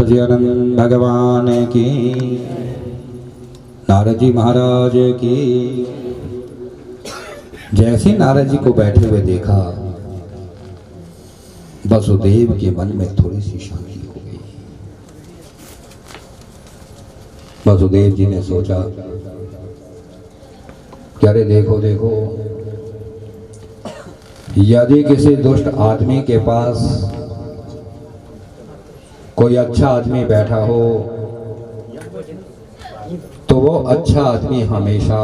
सच्चिदानंद भगवान की, नारद जी महाराज की। जैसे नारद जी को बैठे हुए देखा, वसुदेव के मन में थोड़ी सी शांति हो गई। वसुदेव जी ने सोचा कि अरे देखो देखो, यदि किसी दुष्ट आदमी के पास कोई अच्छा आदमी बैठा हो तो वो अच्छा आदमी हमेशा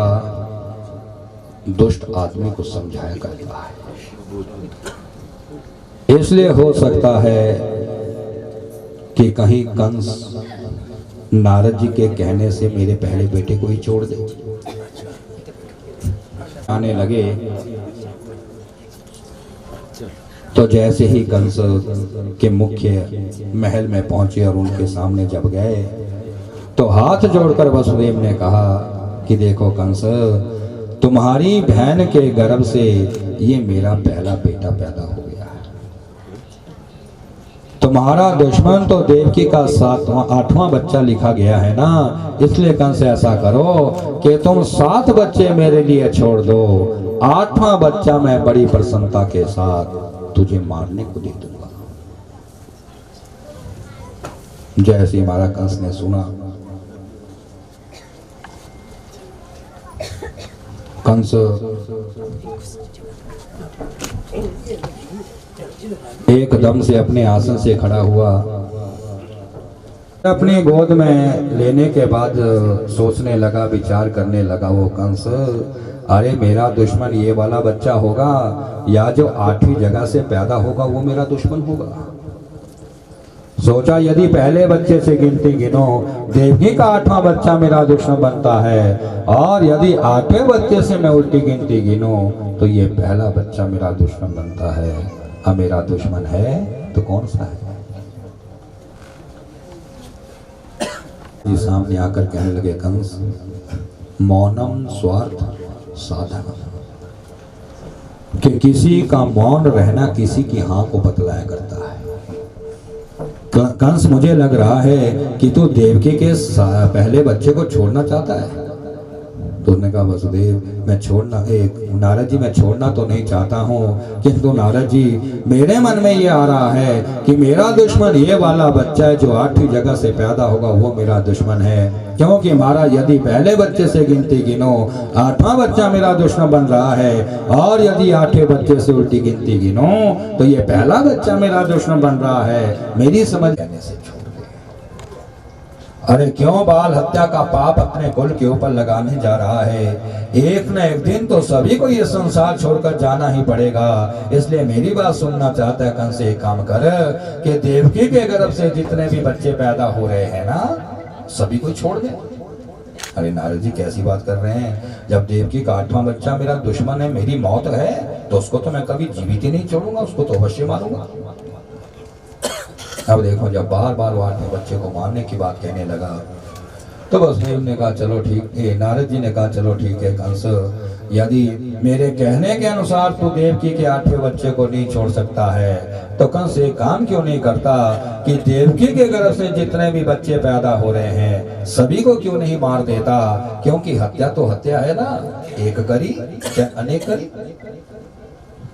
दुष्ट आदमी को समझाया करता है। इसलिए हो सकता है कि कहीं कंस नारद जी के कहने से मेरे पहले बेटे को ही छोड़ दे। आने लगे तो जैसे ही कंस के मुख्य महल में पहुंचे और उनके सामने जब गए तो हाथ जोड़कर वसुदेव ने कहा कि देखो कंस, तुम्हारी बहन के गर्भ से ये मेरा पहला बेटा पैदा हो गया है। तुम्हारा दुश्मन तो देवकी का 8वां बच्चा लिखा गया है ना, इसलिए कंस ऐसा करो कि तुम 7 बच्चे मेरे लिए छोड़ दो, 8वां बच्चा मैं बड़ी प्रसन्नता के साथ तुझे मारने को दे दूंगा। जैसे हमारा कंस ने सुना, कंस एकदम से अपने आसन से खड़ा हुआ, अपनी गोद में लेने के बाद सोचने लगा, विचार करने लगा वो कंस, अरे मेरा दुश्मन ये वाला बच्चा होगा या जो 8वीं जगह से पैदा होगा वो मेरा दुश्मन होगा। सोचा यदि पहले बच्चे से गिनती गिनो, देवकी का 8वां बच्चा मेरा दुश्मन बनता है, और यदि 8वें बच्चे से मैं उल्टी गिनती गिनो तो ये पहला बच्चा मेरा दुश्मन बनता है। अब मेरा दुश्मन है तो कौन सा है? ये सामने आकर कहने लगे कंस, मौनम स्वार्थ साधन, कि किसी का मौन रहना किसी की हाँ को बतलाया करता है। कंस, मुझे लग रहा है कि तू देवकी के पहले बच्चे को छोड़ना चाहता है। तो उसने कहा वसुदेव, मैं छोड़ना नारद जी मैं छोड़ना तो नहीं चाहता हूँ, किंतु नारद जी मेरे मन में ये आ रहा है कि मेरा दुश्मन ये वाला बच्चा है जो 8वीं जगह से पैदा होगा, वो मेरा दुश्मन है। क्योंकि हमारा यदि पहले बच्चे से गिनती गिनो 8वां बच्चा मेरा दुश्मन बन रहा है, और यदि 8वें बच्चे से उल्टी गिनती गिनो तो ये पहला बच्चा मेरा दुश्मन बन रहा है। मेरी समझ कहने से छोड़ दे। अरे क्यों बाल हत्या का पाप अपने कुल के ऊपर लगाने जा रहा है? एक न एक दिन तो सभी को ये संसार छोड़कर जाना ही पड़ेगा। इसलिए मेरी बात सुनना चाहता है कंस, एक काम कर कि देवकी के गर्भ से जितने भी बच्चे पैदा हो रहे हैं ना, सभी को छोड़ दे। अरे नारद जी कैसी बात कर रहे हैं? जब देवकी का 8वां बच्चा मेरा दुश्मन है, मेरी मौत है, तो उसको तो मैं कभी जीवित ही नहीं छोड़ूंगा, उसको तो अवश्य मारूंगा। अब देखो, जब बार बार वो 8वें बच्चे को मारने की बात कहने लगा तो वसुदेव ने कहा चलो ठीक है, नारद जी ने कहा चलो ठीक है कंस, यदि मेरे कहने के अनुसार तू देवकी के 8वें बच्चे को नहीं छोड़ सकता है तो कंस एक काम क्यों नहीं करता कि देवकी के गर्भ से जितने भी बच्चे पैदा हो रहे हैं सभी को क्यों नहीं मार देता? क्योंकि हत्या तो हत्या है ना, एक करी चाहे अनेक करी।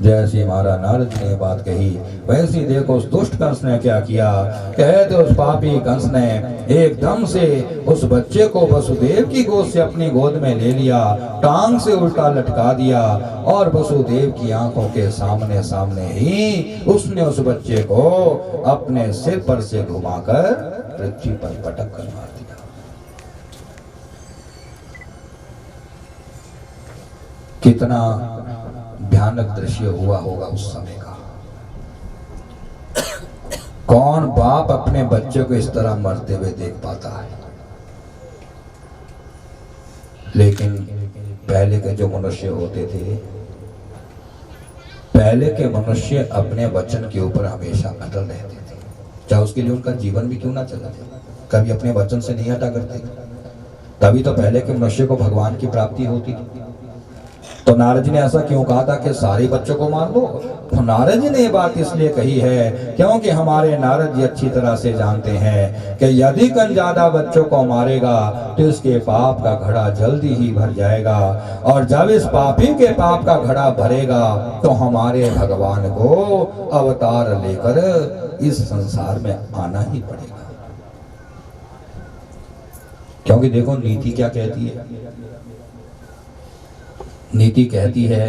जैसी हमारा नारद जी ने बात कही, वैसी देखो उस दुष्ट कंस ने क्या किया। कहते उस पापी कंस ने एकदम से उस बच्चे को वसुदेव की गोद से अपनी गोद में ले लिया, टांग से उल्टा लटका दिया, और वसुदेव की आंखों के सामने सामने ही उसने उस बच्चे को अपने सिर पर से घुमाकर पृथ्वी पर पटक कर मार दिया। कितना भयानक दृश्य हुआ होगा उस समय का। कौन बाप अपने बच्चे को इस तरह मरते हुए देख पाता है? लेकिन पहले के जो मनुष्य होते थे, पहले के मनुष्य अपने वचन के ऊपर हमेशा अटल रहते थे, चाहे उसके लिए उनका जीवन भी क्यों ना चला जाए, कभी अपने वचन से नहीं हटा करते। तभी तो पहले के मनुष्य को भगवान की प्राप्ति होती थी। तो नारद जी ने ऐसा क्यों कहा था कि सारे बच्चों को मार दो? तो नारद जी ने ये बात इसलिए कही है क्योंकि हमारे नारद जी अच्छी तरह से जानते हैं कि यदि कंस ज्यादा बच्चों को मारेगा तो इसके पाप का घड़ा जल्दी ही भर जाएगा, और जब इस पापी के पाप का घड़ा भरेगा तो हमारे भगवान को अवतार लेकर इस संसार में आना ही पड़ेगा। क्योंकि देखो नीति क्या कहती है, नीति कहती है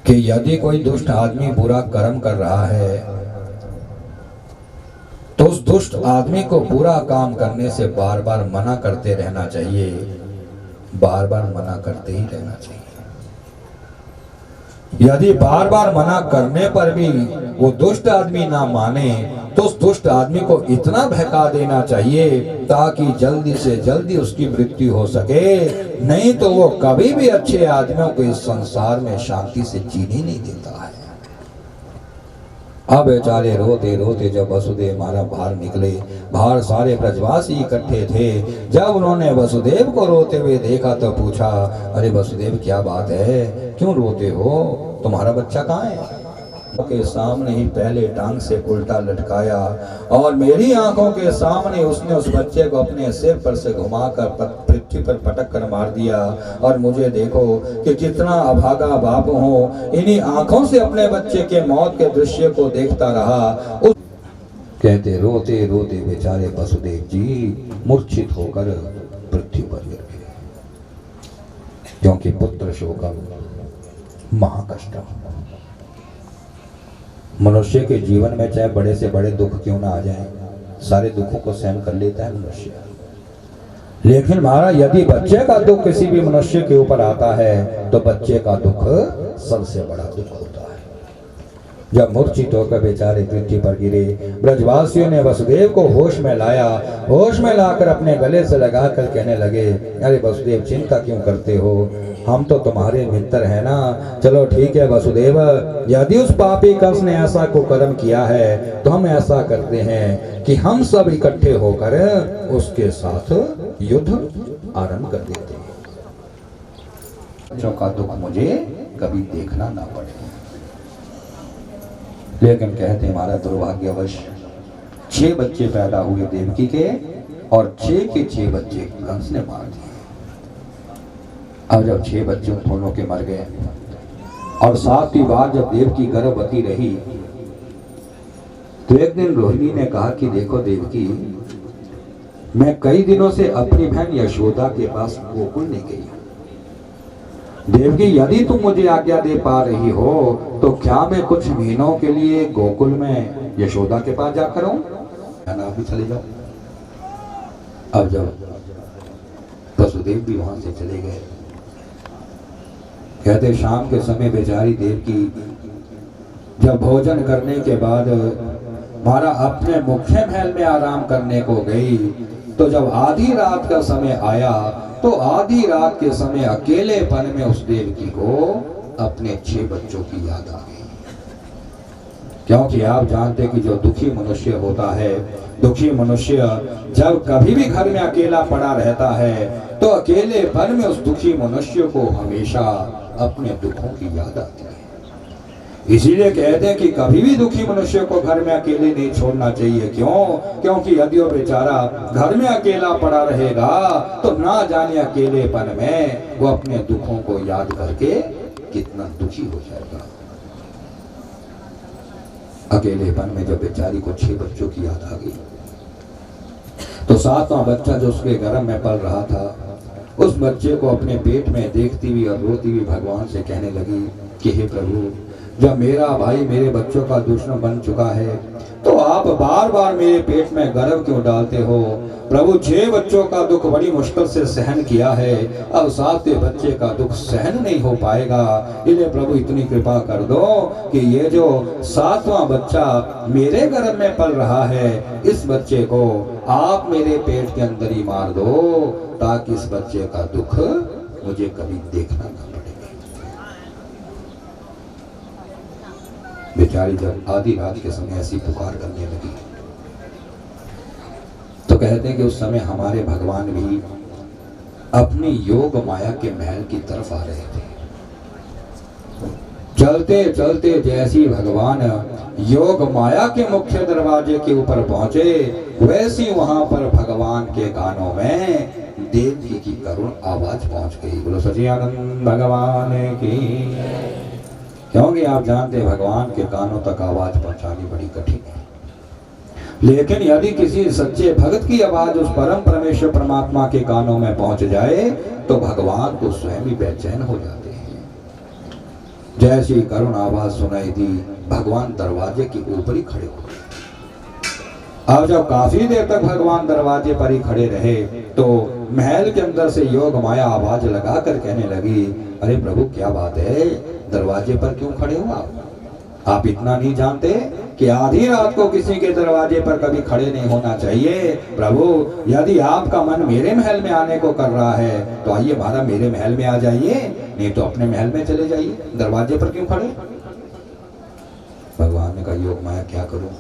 कि यदि कोई दुष्ट आदमी बुरा कर्म कर रहा है तो उस दुष्ट आदमी को बुरा काम करने से बार बार मना करते रहना चाहिए, बार बार मना करते ही रहना चाहिए। यदि बार बार मना करने पर भी वो दुष्ट आदमी ना माने तो उस दुष्ट आदमी को इतना बहका देना चाहिए ताकि जल्दी से जल्दी उसकी मृत्यु हो सके, नहीं तो वो कभी भी अच्छे आदमियों को इस संसार में शांति से जीने नहीं देता है। अब बेचारे रोते रोते जब वसुदेव महाराज बाहर निकले, बाहर सारे ब्रजवासी इकट्ठे थे। जब उन्होंने वसुदेव को रोते हुए देखा तो पूछा, अरे वसुदेव क्या बात है, क्यों रोते हो, तुम्हारा बच्चा कहाँ है? के सामने ही पहले टांग से उल्टा लटकाया और मेरी आंखों के सामने उसने उस बच्चे को अपने सिर पर से घुमाकर पृथ्वी पर पटक कर मार दिया। और मुझे देखो कि कितना अभागा बाप हूँ, इन्हीं आंखों से अपने बच्चे के मौत के दृश्य को देखता रहा। कहते रोते रोते बेचारे वसुदेव जी मूर्छित होकर पृथ्वी पर गिर गए, क्योंकि पुत्र शोकम महाकष्टम। मनुष्य के जीवन में चाहे बड़े से बड़े दुख क्यों ना आ जाएं, सारे दुखों को सहन कर लेता है मनुष्य, लेकिन महाराज यदि बच्चे का दुख किसी भी मनुष्य के ऊपर आता है तो बच्चे का दुख सबसे बड़ा दुख होता है। जब मूर्छित होकर बेचारे पृथ्वी पर गिरे, ब्रजवासियों ने वसुदेव को होश में लाया, होश में लाकर अपने गले से लगाकर कहने लगे, अरे वसुदेव चिंता क्यों करते हो, हम तो तुम्हारे मित्र हैं ना। चलो ठीक है वसुदेव, यदि उस पापी कंस ने ऐसा कुकर्म किया है तो हम ऐसा करते हैं कि हम सब इकट्ठे होकर उसके साथ युद्ध आरंभ कर देते हैं, बच्चों का दुख मुझे कभी देखना ना पड़े। लेकिन कहते हमारा दुर्भाग्यवश 6 बच्चे पैदा हुए देवकी के और 6 के 6 बच्चे कंस ने मार दिए। अब जब 6 बच्चे दोनों के मर गए और 7वीं बार जब देवकी गर्भवती रही तो एक दिन रोहिणी ने कहा कि देखो देवकी, मैं कई दिनों से अपनी बहन यशोदा के पास गोकुल नहीं गई। देवकी यदि तुम मुझे आज्ञा दे पा रही हो तो क्या मैं कुछ महीनों के लिए गोकुल में यशोदा के पास जाकर हूं, आप भी चले जाओ। अब जब वसुदेव भी वहां से चले गए, कहते शाम के समय बेचारी देवकी जब भोजन करने के बाद मारा अपने मुख्य महल में आराम करने को गई तो जब आधी रात का समय आया तो आधी रात के समय अकेलेपन में उस देवकी को अपने 6 बच्चों की याद आ गई। क्योंकि आप जानते कि जो दुखी मनुष्य होता है, दुखी मनुष्य जब कभी भी घर में अकेला पड़ा रहता है तो अकेलेपन में उस दुखी मनुष्य को हमेशा अपने दुखों की याद आती है। इसीलिए कहते हैं कि कभी भी दुखी मनुष्य को घर में अकेले नहीं छोड़ना चाहिए। क्यों? क्योंकि यदि वो बेचारा घर में अकेला पड़ा रहेगा तो ना जाने अकेलेपन में वो अपने दुखों को याद करके कितना दुखी हो जाएगा। अकेलेपन में जब बेचारी को 6 बच्चों की याद आ गई तो 7वां बच्चा जो उसके गर्भ में पल रहा था, उस बच्चे को अपने पेट में देखती हुई और रोती हुई भगवान से कहने लगी कि हे प्रभु, जब मेरा भाई मेरे बच्चों का दुश्मन बन चुका है तो आप बार बार मेरे पेट में गर्भ क्यों डालते हो। प्रभु 6 बच्चों का दुख बड़ी मुश्किल से सहन किया है, अब 7वें बच्चे का दुख सहन नहीं हो पाएगा। इसलिए प्रभु इतनी कृपा कर दो कि ये जो 7वां बच्चा मेरे गर्भ में पल रहा है, इस बच्चे को आप मेरे पेट के अंदर ही मार दो ताकि इस बच्चे का दुख मुझे कभी देखना ना पड़े। बेचारी जब आधी रात के समय ऐसी पुकार करने लगी तो कहते हैं कि उस समय हमारे भगवान भी अपनी योग माया के महल की तरफ आ रहे थे। चलते चलते जैसी भगवान योग माया के मुख्य दरवाजे के ऊपर पहुंचे, वैसी वहां पर भगवान के कानों में देवकी की करुण आवाज पहुंच गई। बोलो सच्चिदानंद भगवान की। क्योंकि आप जानते भगवान के कानों तक आवाज पहुंचानी बड़ी कठिन है, लेकिन यदि किसी सच्चे भक्त की आवाज उस परम परमेश्वर परमात्मा के कानों में पहुंच जाए तो भगवान तो स्वयं ही बेचैन हो जाते हैं। जैसी करुण आवाज सुनाई दी, भगवान दरवाजे के ऊपर ही खड़े हो गए। अब जब काफी देर तक भगवान दरवाजे पर ही खड़े रहे तो महल के अंदर से योग माया आवाज लगाकर कहने लगी, अरे प्रभु क्या बात है, दरवाजे पर क्यों खड़े हो आप इतना नहीं जानते कि आधी रात को किसी के दरवाजे पर कभी खड़े नहीं होना चाहिए। प्रभु यदि आपका मन मेरे महल में आने को कर रहा है तो आइए महाराज मेरे महल में आ जाइए, नहीं तो अपने महल में चले जाइए, दरवाजे पर क्यों खड़े। भगवान ने कहा योग माया क्या करूं,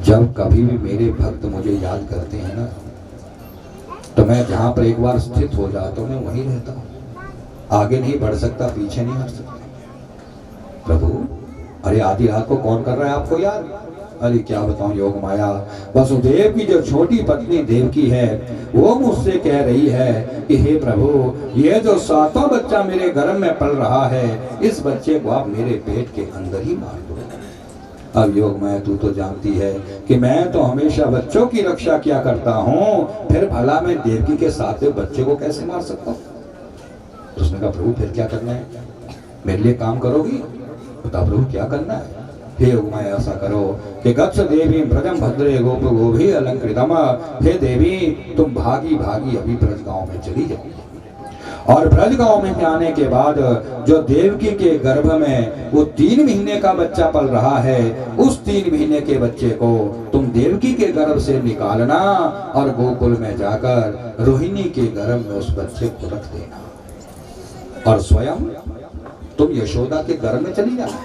जब कभी भी मेरे भक्त मुझे याद करते हैं ना तो मैं जहां पर एक बार स्थित हो जाता हूं मैं वहीं रहता हूं, आगे नहीं बढ़ सकता, पीछे नहीं हट सकता। प्रभु अरे आधी रात को कौन कर रहा है आपको याद। अरे क्या बताऊं योग माया, वसुदेव की जो छोटी पत्नी देवकी है वो मुझसे कह रही है कि हे प्रभु ये जो 7वां बच्चा मेरे गर्भ में पल रहा है इस बच्चे को आप मेरे पेट के अंदर ही मार दो। अब योग माया तू तो जानती है कि मैं तो हमेशा बच्चों की रक्षा किया करता हूँ, फिर भला मैं देवकी के 7वें बच्चे को कैसे मार सकता हूँ। उसने कहा प्रभु फिर क्या करना है, मेरे लिए काम करोगी, बता प्रभु क्या करना है। हे उमाया ऐसा करो कि गच्छ देवी ब्रजम भद्रे गोप गोभी अलंकृतम, हे देवी तुम भागी भागी अभी ब्रज गांव में चली जाओ और ब्रज गांव में आने के बाद जो देवकी के गर्भ में वो 3 महीने का बच्चा पल रहा है उस 3 महीने के बच्चे को तुम देवकी के गर्भ से निकालना और गोकुल में जाकर रोहिणी के गर्भ में उस बच्चे को रख देना और स्वयं तुम यशोदा के गर्भ में चली जाना।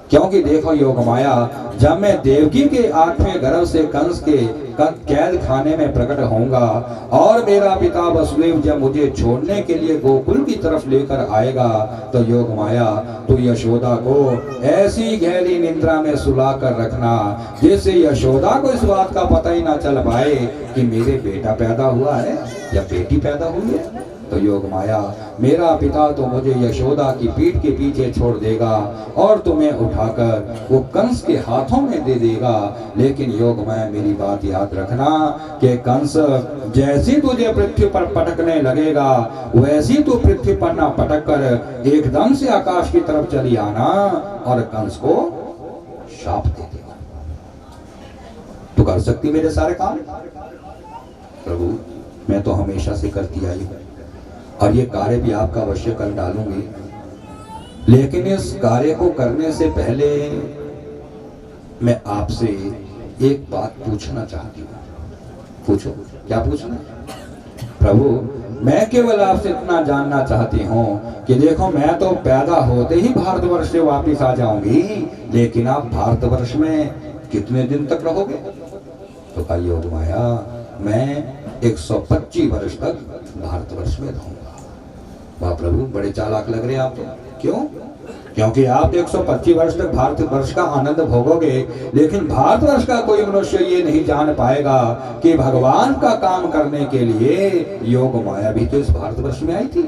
क्योंकि देखो योग माया जब मैं देवकी के 8वें गर्भ से कंस के कैद खाने में प्रकट होऊंगा और मेरा पिता वसुदेव जब मुझे छोड़ने के लिए गोकुल की तरफ लेकर आएगा तो योग माया तो यशोदा को ऐसी गहरी निद्रा में सुला कर रखना जिससे यशोदा को इस बात का पता ही ना चल पाए कि मेरे बेटा पैदा हुआ है या बेटी पैदा हुई है। तो योग माया मेरा पिता तो मुझे यशोदा की पीठ के पीछे छोड़ देगा और तुम्हें उठाकर वो कंस के हाथों में दे देगा, लेकिन योग माया मेरी बात याद रखना कि कंस जैसी तुझे पृथ्वी पर पटकने लगेगा वैसी तू पृथ्वी पर ना पटक कर एकदम से आकाश की तरफ चली आना और कंस को शाप दे देगा। तू कर सकती मेरे सारे काम। प्रभु मैं तो हमेशा से करती आई हूं और ये कार्य भी आपका अवश्य कर डालूंगी, लेकिन इस कार्य को करने से पहले मैं आपसे एक बात पूछना चाहती हूँ। पूछो क्या पूछना। प्रभु मैं केवल आपसे इतना जानना चाहती हूँ कि देखो मैं तो पैदा होते ही भारतवर्ष से वापिस आ जाऊंगी, लेकिन आप भारतवर्ष में कितने दिन तक रहोगे। तो कहा योग माया मैं 125 वर्ष तक भारतवर्ष में रहूंगा। वाह प्रभु बड़े चालाक लग रहे हैं आप तो। क्यों? क्योंकि आप 125 वर्ष तक भारतवर्ष का आनंद भोगोगे, लेकिन भारतवर्ष का कोई मनुष्य ये नहीं जान पाएगा कि भगवान का काम करने के लिए योग माया भी तो इस भारतवर्ष में आई थी।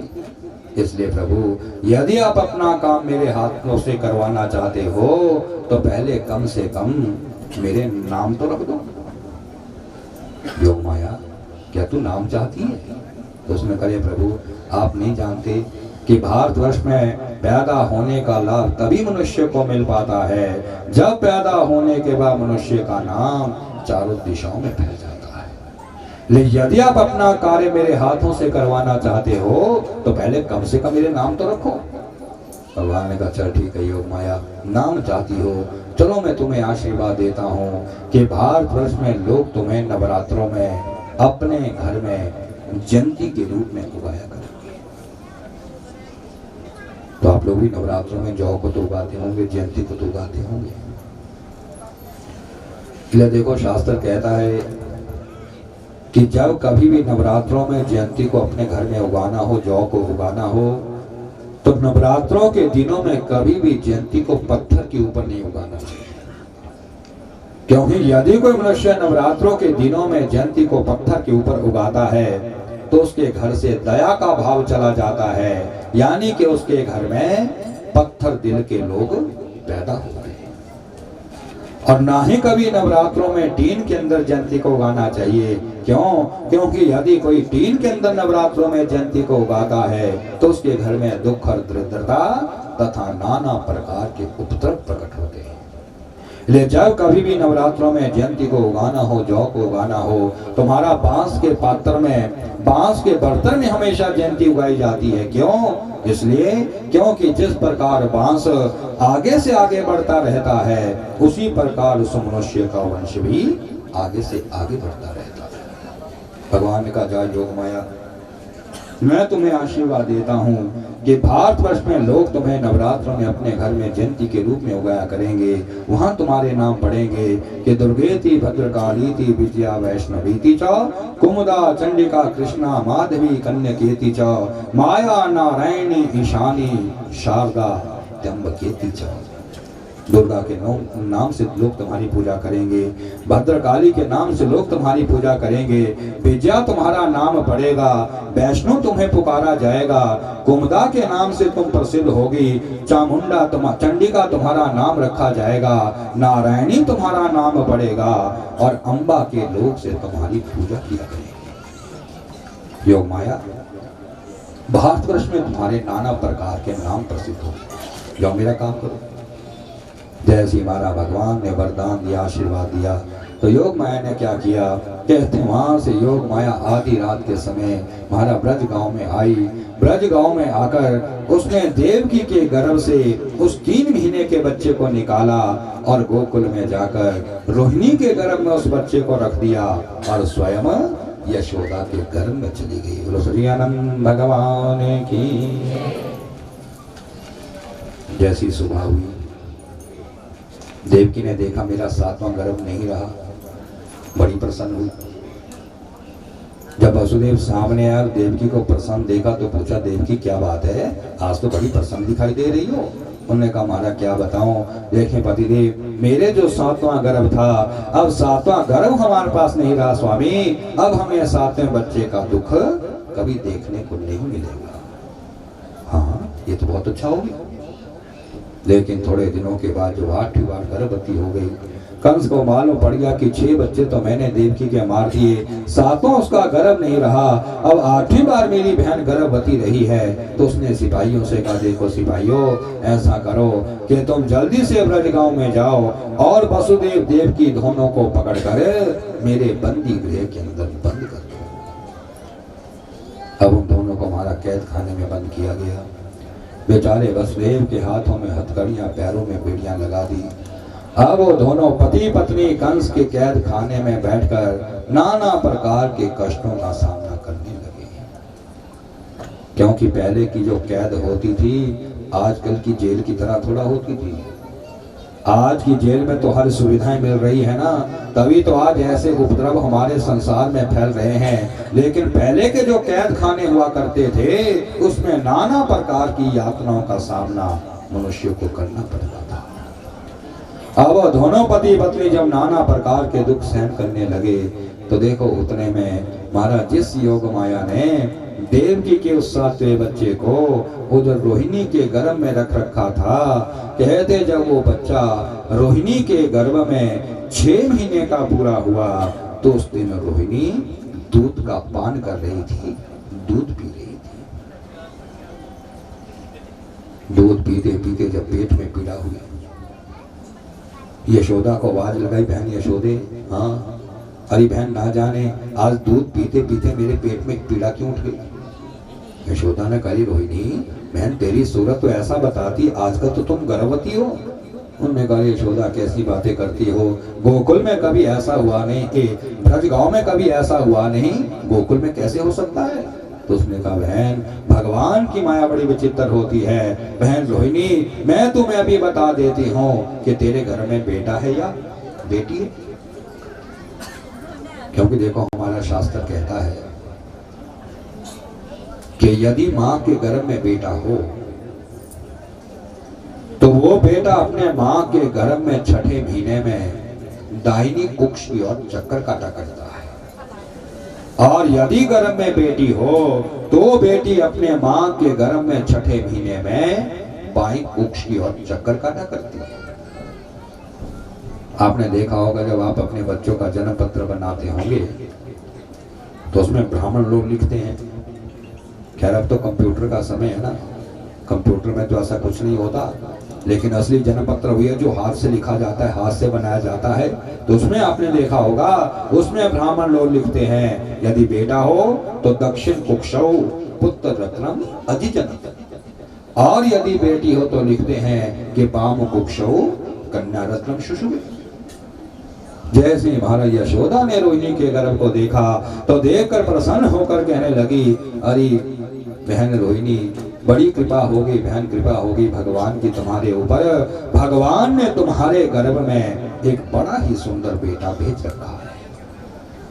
इसलिए प्रभु यदि आप अपना काम मेरे हाथों से करवाना चाहते हो तो पहले कम से कम मेरे नाम तो रख दो। योग माया क्या तू नाम चाहती है? तो उसने कहे प्रभु आप नहीं जानते कि भारतवर्ष में पैदा होने का लाभ तभी मनुष्य को मिल पाता है जब पैदा होने के बाद मनुष्य का नाम चारों दिशाओं में फैल जाता है। लेकिन यदि आप अपना कार्य मेरे हाथों से करवाना चाहते हो तो पहले कम से कम मेरे नाम तो रखो। भगवान ने कहा चल ठीक है योग माया नाम चाहती हो, चलो मैं तुम्हें आशीर्वाद देता हूँ कि भारतवर्ष में लोग तुम्हें नवरात्रों में अपने घर में जयंती के रूप में उगाया करेंगे। तो आप लोग भी नवरात्रों में जौ को तो उगाते होंगे, जयंती को तो उगाते होंगे। इसलिए देखो शास्त्र कहता है कि जब कभी भी नवरात्रों में जयंती को अपने घर में उगाना हो, जौ को उगाना हो, तो नवरात्रों के दिनों में कभी भी जयंती को पत्थर के ऊपर नहीं उगाना चाहिए। क्योंकि यदि कोई मनुष्य नवरात्रों के दिनों में जयंती को पत्थर के ऊपर उगाता है तो उसके घर से दया का भाव चला जाता है, यानी कि उसके घर में पत्थर दिल के लोग पैदा हो गए। और ना ही कभी नवरात्रों में टीन के अंदर जयंती को उगाना चाहिए। क्यों? क्योंकि यदि कोई टीन के अंदर नवरात्रों में जयंती को उगाता है तो उसके घर में दुख और दरिद्रता तथा नाना प्रकार के उपद्रव प्रकट होते हैं। इसलिए जब कभी भी नवरात्रों में जयंती को उगाना हो, जौ को उगाना हो, तुम्हारा बांस के पात्र में, बांस के बर्तन में हमेशा जयंती उगाई जाती है। क्यों? इसलिए क्योंकि जिस प्रकार बांस आगे से आगे बढ़ता रहता है उसी प्रकार उस मनुष्य का वंश भी आगे से आगे बढ़ता रहता है। भगवान का जय योग माया। मैं तुम्हें आशीर्वाद देता हूँ कि भारतवर्ष में लोग तुम्हें नवरात्रों में अपने घर में जयंती के रूप में उगाया करेंगे। वहां तुम्हारे नाम पढ़ेंगे कि दुर्गेति, भद्रकालीति, विजया, वैष्णवीति च, कुमुदा, चंडिका, कृष्णा, माधवी, कन्यकेति च, माया, नारायणी, ईशानी, शारदा, त्र्यंबकेति च। दुर्गा के नाम से लोग तुम्हारी पूजा करेंगे, भद्रकाली के नाम से लोग तुम्हारी पूजा करेंगे, विजया तुम्हारा नाम पड़ेगा, वैष्णो तुम्हें पुकारा जाएगा, कुमुदा के नाम से तुम प्रसिद्ध होगी, चामुंडा चंडिका तुम्हारा नाम रखा जाएगा, नारायणी तुम्हारा नाम पड़ेगा और अंबा के लोग से तुम्हारी पूजा किया करेंगे। योग माया, भारतवर्ष में तुम्हारे नाना प्रकार के नाम प्रसिद्ध हो। जाओ मेरा काम करो। जैसे हमारा भगवान ने वरदान दिया, आशीर्वाद दिया, तो योग माया ने क्या किया? कहते वहां से योग माया आधी रात के समय हमारा ब्रज गांव में आई। ब्रज गांव में आकर उसने देवकी के गर्भ से उस 3 महीने के बच्चे को निकाला और गोकुल में जाकर रोहिणी के गर्भ में उस बच्चे को रख दिया और स्वयं यशोदा के गर्भ में चली गई। बोलो श्री आनंद भगवान की। जैसी सुबह हुई, देवकी ने देखा मेरा 7वां गर्भ नहीं रहा, बड़ी प्रसन्न हुई। जब वसुदेव सामने आया, देवकी को प्रसन्न देखा तो पूछा, देवकी क्या बात है, आज तो बड़ी प्रसन्न दिखाई दे रही हो। उन्होंने कहा, महाराज क्या बताऊं, देखें पतिदेव, मेरे जो 7वां गर्भ था, अब 7वां गर्भ हमारे पास नहीं रहा स्वामी। अब हमें 7वें बच्चे का दुख कभी देखने को नहीं मिलेगा। हाँ, ये तो बहुत अच्छा हो गया। लेकिन थोड़े दिनों के बाद जो 8वीं बार गर्भवती हो गई, कंस को मालूम पड़ गया कि 6 बच्चे तो मैंने देवकी के मार दिए, 7वां उसका गर्भ नहीं रहा, अब 8वीं बार मेरी बहन गर्भवती रही है। तो उसने सिपाहियों से कहा, देखो सिपाहियों, ऐसा करो कि तुम जल्दी से ब्रज गांव में जाओ और वसुदेव देवकी दोनों को पकड़कर मेरे बंदी गृह के अंदर बंद कर दो। अब उन दोनों को हमारा कैद खाने में बंद किया गया। बेचारे वसुदेव के हाथों में हथकड़ियां, पैरों में बेड़ियां लगा दी। अब वो दोनों पति पत्नी कंस के कैद खाने में बैठकर नाना प्रकार के कष्टों का सामना करने लगे। क्योंकि पहले की जो कैद होती थी आजकल की जेल की तरह थोड़ा होती थी। आज की जेल में तो हर सुविधाएं मिल रही है ना, तभी तो आज ऐसे उपद्रव हमारे संसार में फैल रहे हैं। लेकिन पहले के जो कैद खाने हुआ करते थे उसमें नाना प्रकार की यातनाओं का सामना मनुष्य को करना पड़ता था। अब दोनों पति पत्नी जब नाना प्रकार के दुख सहन करने लगे तो देखो उतने में महाराज जिस योग माया ने देवकी के उस 7वें बच्चे को उधर रोहिणी के गर्भ में रख रखा था, कहते जब वो बच्चा रोहिणी के गर्भ में 6 महीने का पूरा हुआ तो उस दिन रोहिणी दूध का पान कर रही थी, दूध पी रही थी। दूध पीते पीते जब पेट में पीड़ा हुई, यशोदा को आवाज लगाई, बहन यशोदे, हाँ अरे बहन ना जाने आज दूध पीते पीते मेरे पेट में पीड़ा क्यों उठ गई। यशोदा ने कही, रोहिणी बहन तेरी सूरत तो ऐसा बताती, आजकल तो तुम गर्भवती हो। उन्होंने कहा, यशोदा कैसी बातें करती हो, गोकुल में कभी ऐसा हुआ नहीं, ब्रज गांव में कभी ऐसा हुआ नहीं, गोकुल में कैसे हो सकता है। तो उसने कहा, बहन भगवान की माया बड़ी विचित्र होती है। बहन रोहिणी मैं तुम्हें अभी बता देती हूँ कि तेरे घर में बेटा है या बेटी है। क्योंकि देखो हमारा शास्त्र कहता है कि यदि मां के गर्भ में बेटा हो तो वो बेटा अपने मां के गर्भ में छठे महीने में दाहिनी कुक्ष की ओर चक्कर काटा करता है, और यदि गर्भ में बेटी हो तो बेटी अपने मां के गर्भ में छठे महीने में बाई कुक्ष की ओर चक्कर काटा करती है। आपने देखा होगा जब आप अपने बच्चों का जन्म पत्र बनाते होंगे तो उसमें ब्राह्मण लोग लिखते हैं। खैर अब तो कंप्यूटर का समय है ना, कंप्यूटर में तो ऐसा कुछ नहीं होता, लेकिन असली जन्म पत्र हुई है जो हाथ से लिखा जाता है, हाथ से बनाया जाता है, तो उसमें आपने देखा होगा उसमें ब्राह्मण लोग लिखते हैं यदि बेटा हो तो दक्षिण कुक्षौ पुत्र रत्नम अधिजनत, और यदि बेटी हो तो लिखते हैं कि वाम कुक्षौ कन्या रत्नम शुशुभे। जैसे महाराज यशोदा ने रोहिणी के गर्भ को देखा तो देखकर प्रसन्न होकर कहने लगी, अरे बहन रोहिणी बड़ी कृपा होगी, बहन कृपा होगी भगवान की तुम्हारे ऊपर, भगवान ने तुम्हारे गर्भ में एक बड़ा ही सुंदर बेटा भेज रखा है।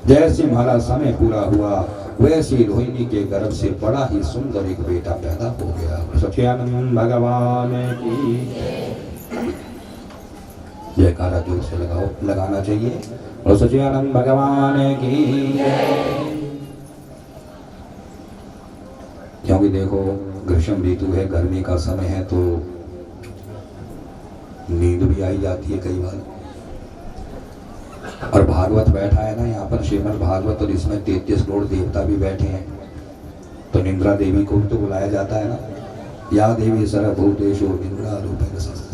जैसे महाराज समय पूरा हुआ वैसे रोहिणी के गर्भ से बड़ा ही सुंदर एक बेटा पैदा हो गया। सच्चिदानंद भगवान की जयकारा जोर से लगाना चाहिए और सच्चिदानंद भगवान की। क्योंकि देखो ग्रीष्म ऋतु है, गर्मी का समय है, तो नींद भी आई जाती है कई बार। और भागवत बैठा है ना यहाँ पर श्रीमद् भागवत, और इसमें 33 करोड़ देवता भी बैठे हैं, तो निंद्रा देवी को भी तो बुलाया जाता है ना, या देवी सर्वभूतेषु निंद्रा रूपेण संस्थिता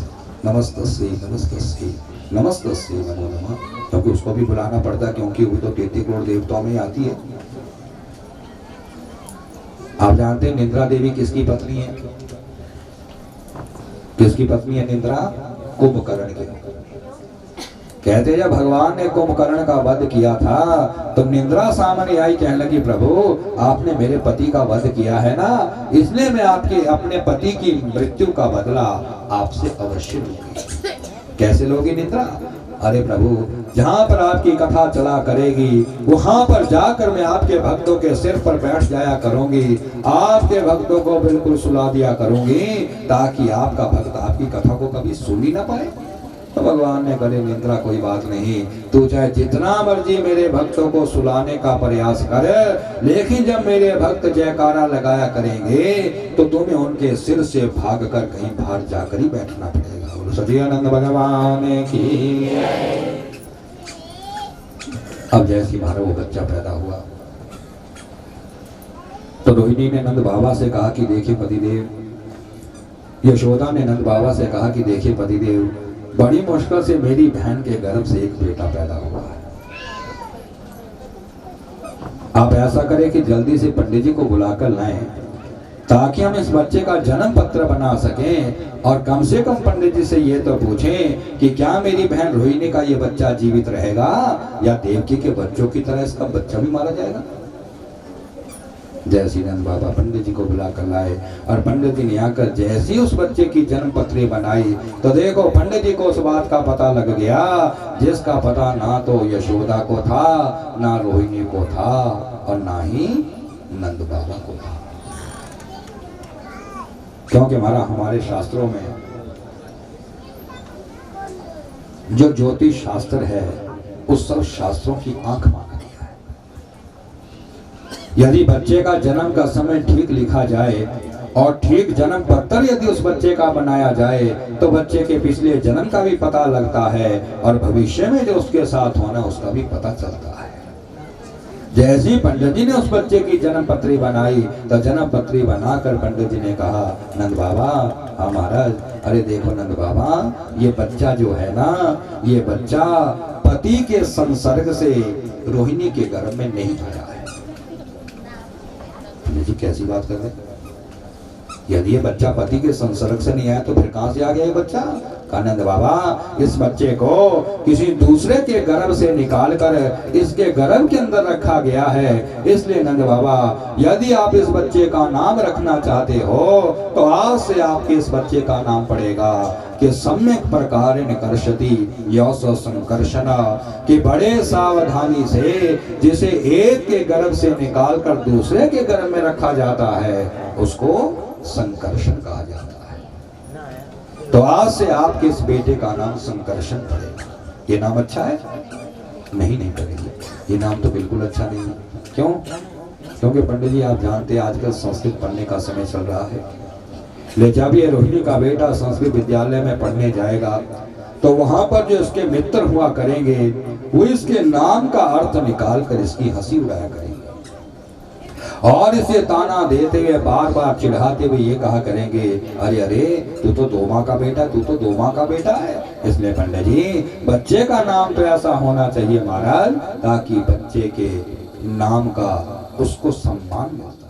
नमस्तस्यै नमस्तस्यै नमस्तस्यै नमो नमः। क्योंकि उसको भी बुलाना पड़ता है, क्योंकि वो तो 33 करोड़ देवताओं में आती है। आप जानते हैं निंद्रा देवी किसकी पत्नी है? किसकी पत्नी है निंद्रा? कुंभकर्ण की। कहते जब भगवान ने कुंभकर्ण का वध किया था तो निंद्रा सामने आई, कहने लगी प्रभु आपने मेरे पति का वध किया है ना, इसलिए मैं आपके अपने पति की मृत्यु का बदला आपसे अवश्य लूंगी। कैसे लोगी निंद्रा? अरे प्रभु जहाँ पर आपकी कथा चला करेगी वहां पर जाकर मैं आपके भक्तों के सिर पर बैठ जाया करूंगी, आपके भक्तों को बिल्कुल सुला दिया करूंगी, ताकि आपका भक्त आपकी कथा को कभी सुन ही ना पाए। तो भगवान ने करे निंद्रा कोई बात नहीं, तू चाहे जितना मर्जी मेरे भक्तों को सुलाने का प्रयास कर, लेकिन जब मेरे भक्त जयकारा लगाया करेंगे तो तुम्हें उनके सिर से भागकर कहीं बाहर जाकर ही बैठना पड़ेगा। सच्चिदानंद भगवान की। अब जैसी महाराज वो बच्चा पैदा हुआ तो रोहिणी ने नंद बाबा से कहा कि देखिए पतिदेव, यशोदा ने नंद बाबा से कहा कि देखिए पतिदेव, बड़ी मुश्किल से मेरी बहन के गर्भ से एक बेटा पैदा हुआ है, आप ऐसा करें कि जल्दी से पंडित जी को बुलाकर लाएं ताकि हम इस बच्चे का जन्म पत्र बना सकें, और कम से कम पंडित जी से ये तो पूछें कि क्या मेरी बहन रोहिणी का ये बच्चा जीवित रहेगा या देवकी के बच्चों की तरह इसका बच्चा भी मारा जाएगा। जैसी नंद बाबा पंडित जी को बुलाकर लाए, और पंडित जी ने आकर जैसी उस बच्चे की जन्म पत्री बनाई तो देखो पंडित जी को उस बात का पता लग गया जिसका पता ना तो यशोदा को था, ना रोहिणी को था, और ना ही नंद बाबा को था। क्योंकि हमारे शास्त्रों में जो ज्योतिष शास्त्र है उस सब शास्त्रों की आंख मांग दिया है। यदि बच्चे का जन्म का समय ठीक लिखा जाए और ठीक जन्म पत्र यदि उस बच्चे का बनाया जाए तो बच्चे के पिछले जन्म का भी पता लगता है, और भविष्य में जो उसके साथ होना उसका भी पता चलता है। जैसे ही पंडित जी ने उस बच्चे की जन्म पत्री बनाई तो जन्म पत्री बनाकर पंडित जी ने कहा नंद बाबा, हाँ महाराज, अरे देखो नंद बाबा, ये बच्चा जो है ना, ये बच्चा पति के संसर्ग से रोहिणी के गर्भ में नहीं आया है। पंडित जी कैसी बात कर रहे? यदि ये बच्चा पति के संसर्ग से नहीं आया तो फिर कहां से आ गया ये बच्चा? आनंद बाबा इस बच्चे को किसी दूसरे के गर्भ से निकाल कर इसके गर्भ के अंदर रखा गया है, इसलिए नंद बाबा यदि आप इस बच्चे का नाम रखना चाहते हो तो आज से आपके इस बच्चे का नाम पड़ेगा कि सम्यक प्रकार निकर्षति यौस संकर्षणा, कि बड़े सावधानी से जिसे एक के गर्भ से निकालकर दूसरे के गर्भ में रखा जाता है उसको संकर्षण कहा जाता है। तो आज से आपके इस बेटे का नाम संकर्षण पड़ेगा। ये नाम अच्छा है? नहीं पड़ेगा। ये नाम तो बिल्कुल अच्छा नहीं है। क्यों? क्योंकि पंडित जी आप जानते हैं आजकल संस्कृत पढ़ने का समय चल रहा है, ले जब ये रोहिणी का बेटा संस्कृत विद्यालय में पढ़ने जाएगा तो वहां पर जो इसके मित्र हुआ करेंगे वो इसके नाम का अर्थ निकाल कर इसकी हंसी उड़ाया करेंगे और इसे ताना देते हुए बार बार चिढ़ाते हुए ये कहा करेंगे, अरे अरे तू तो दो माँ का बेटा, तू तो दो माँ का बेटा है। इसलिए पंडित जी बच्चे का नाम तो ऐसा होना चाहिए महाराज ताकि बच्चे के नाम का उसको सम्मान मिलता है।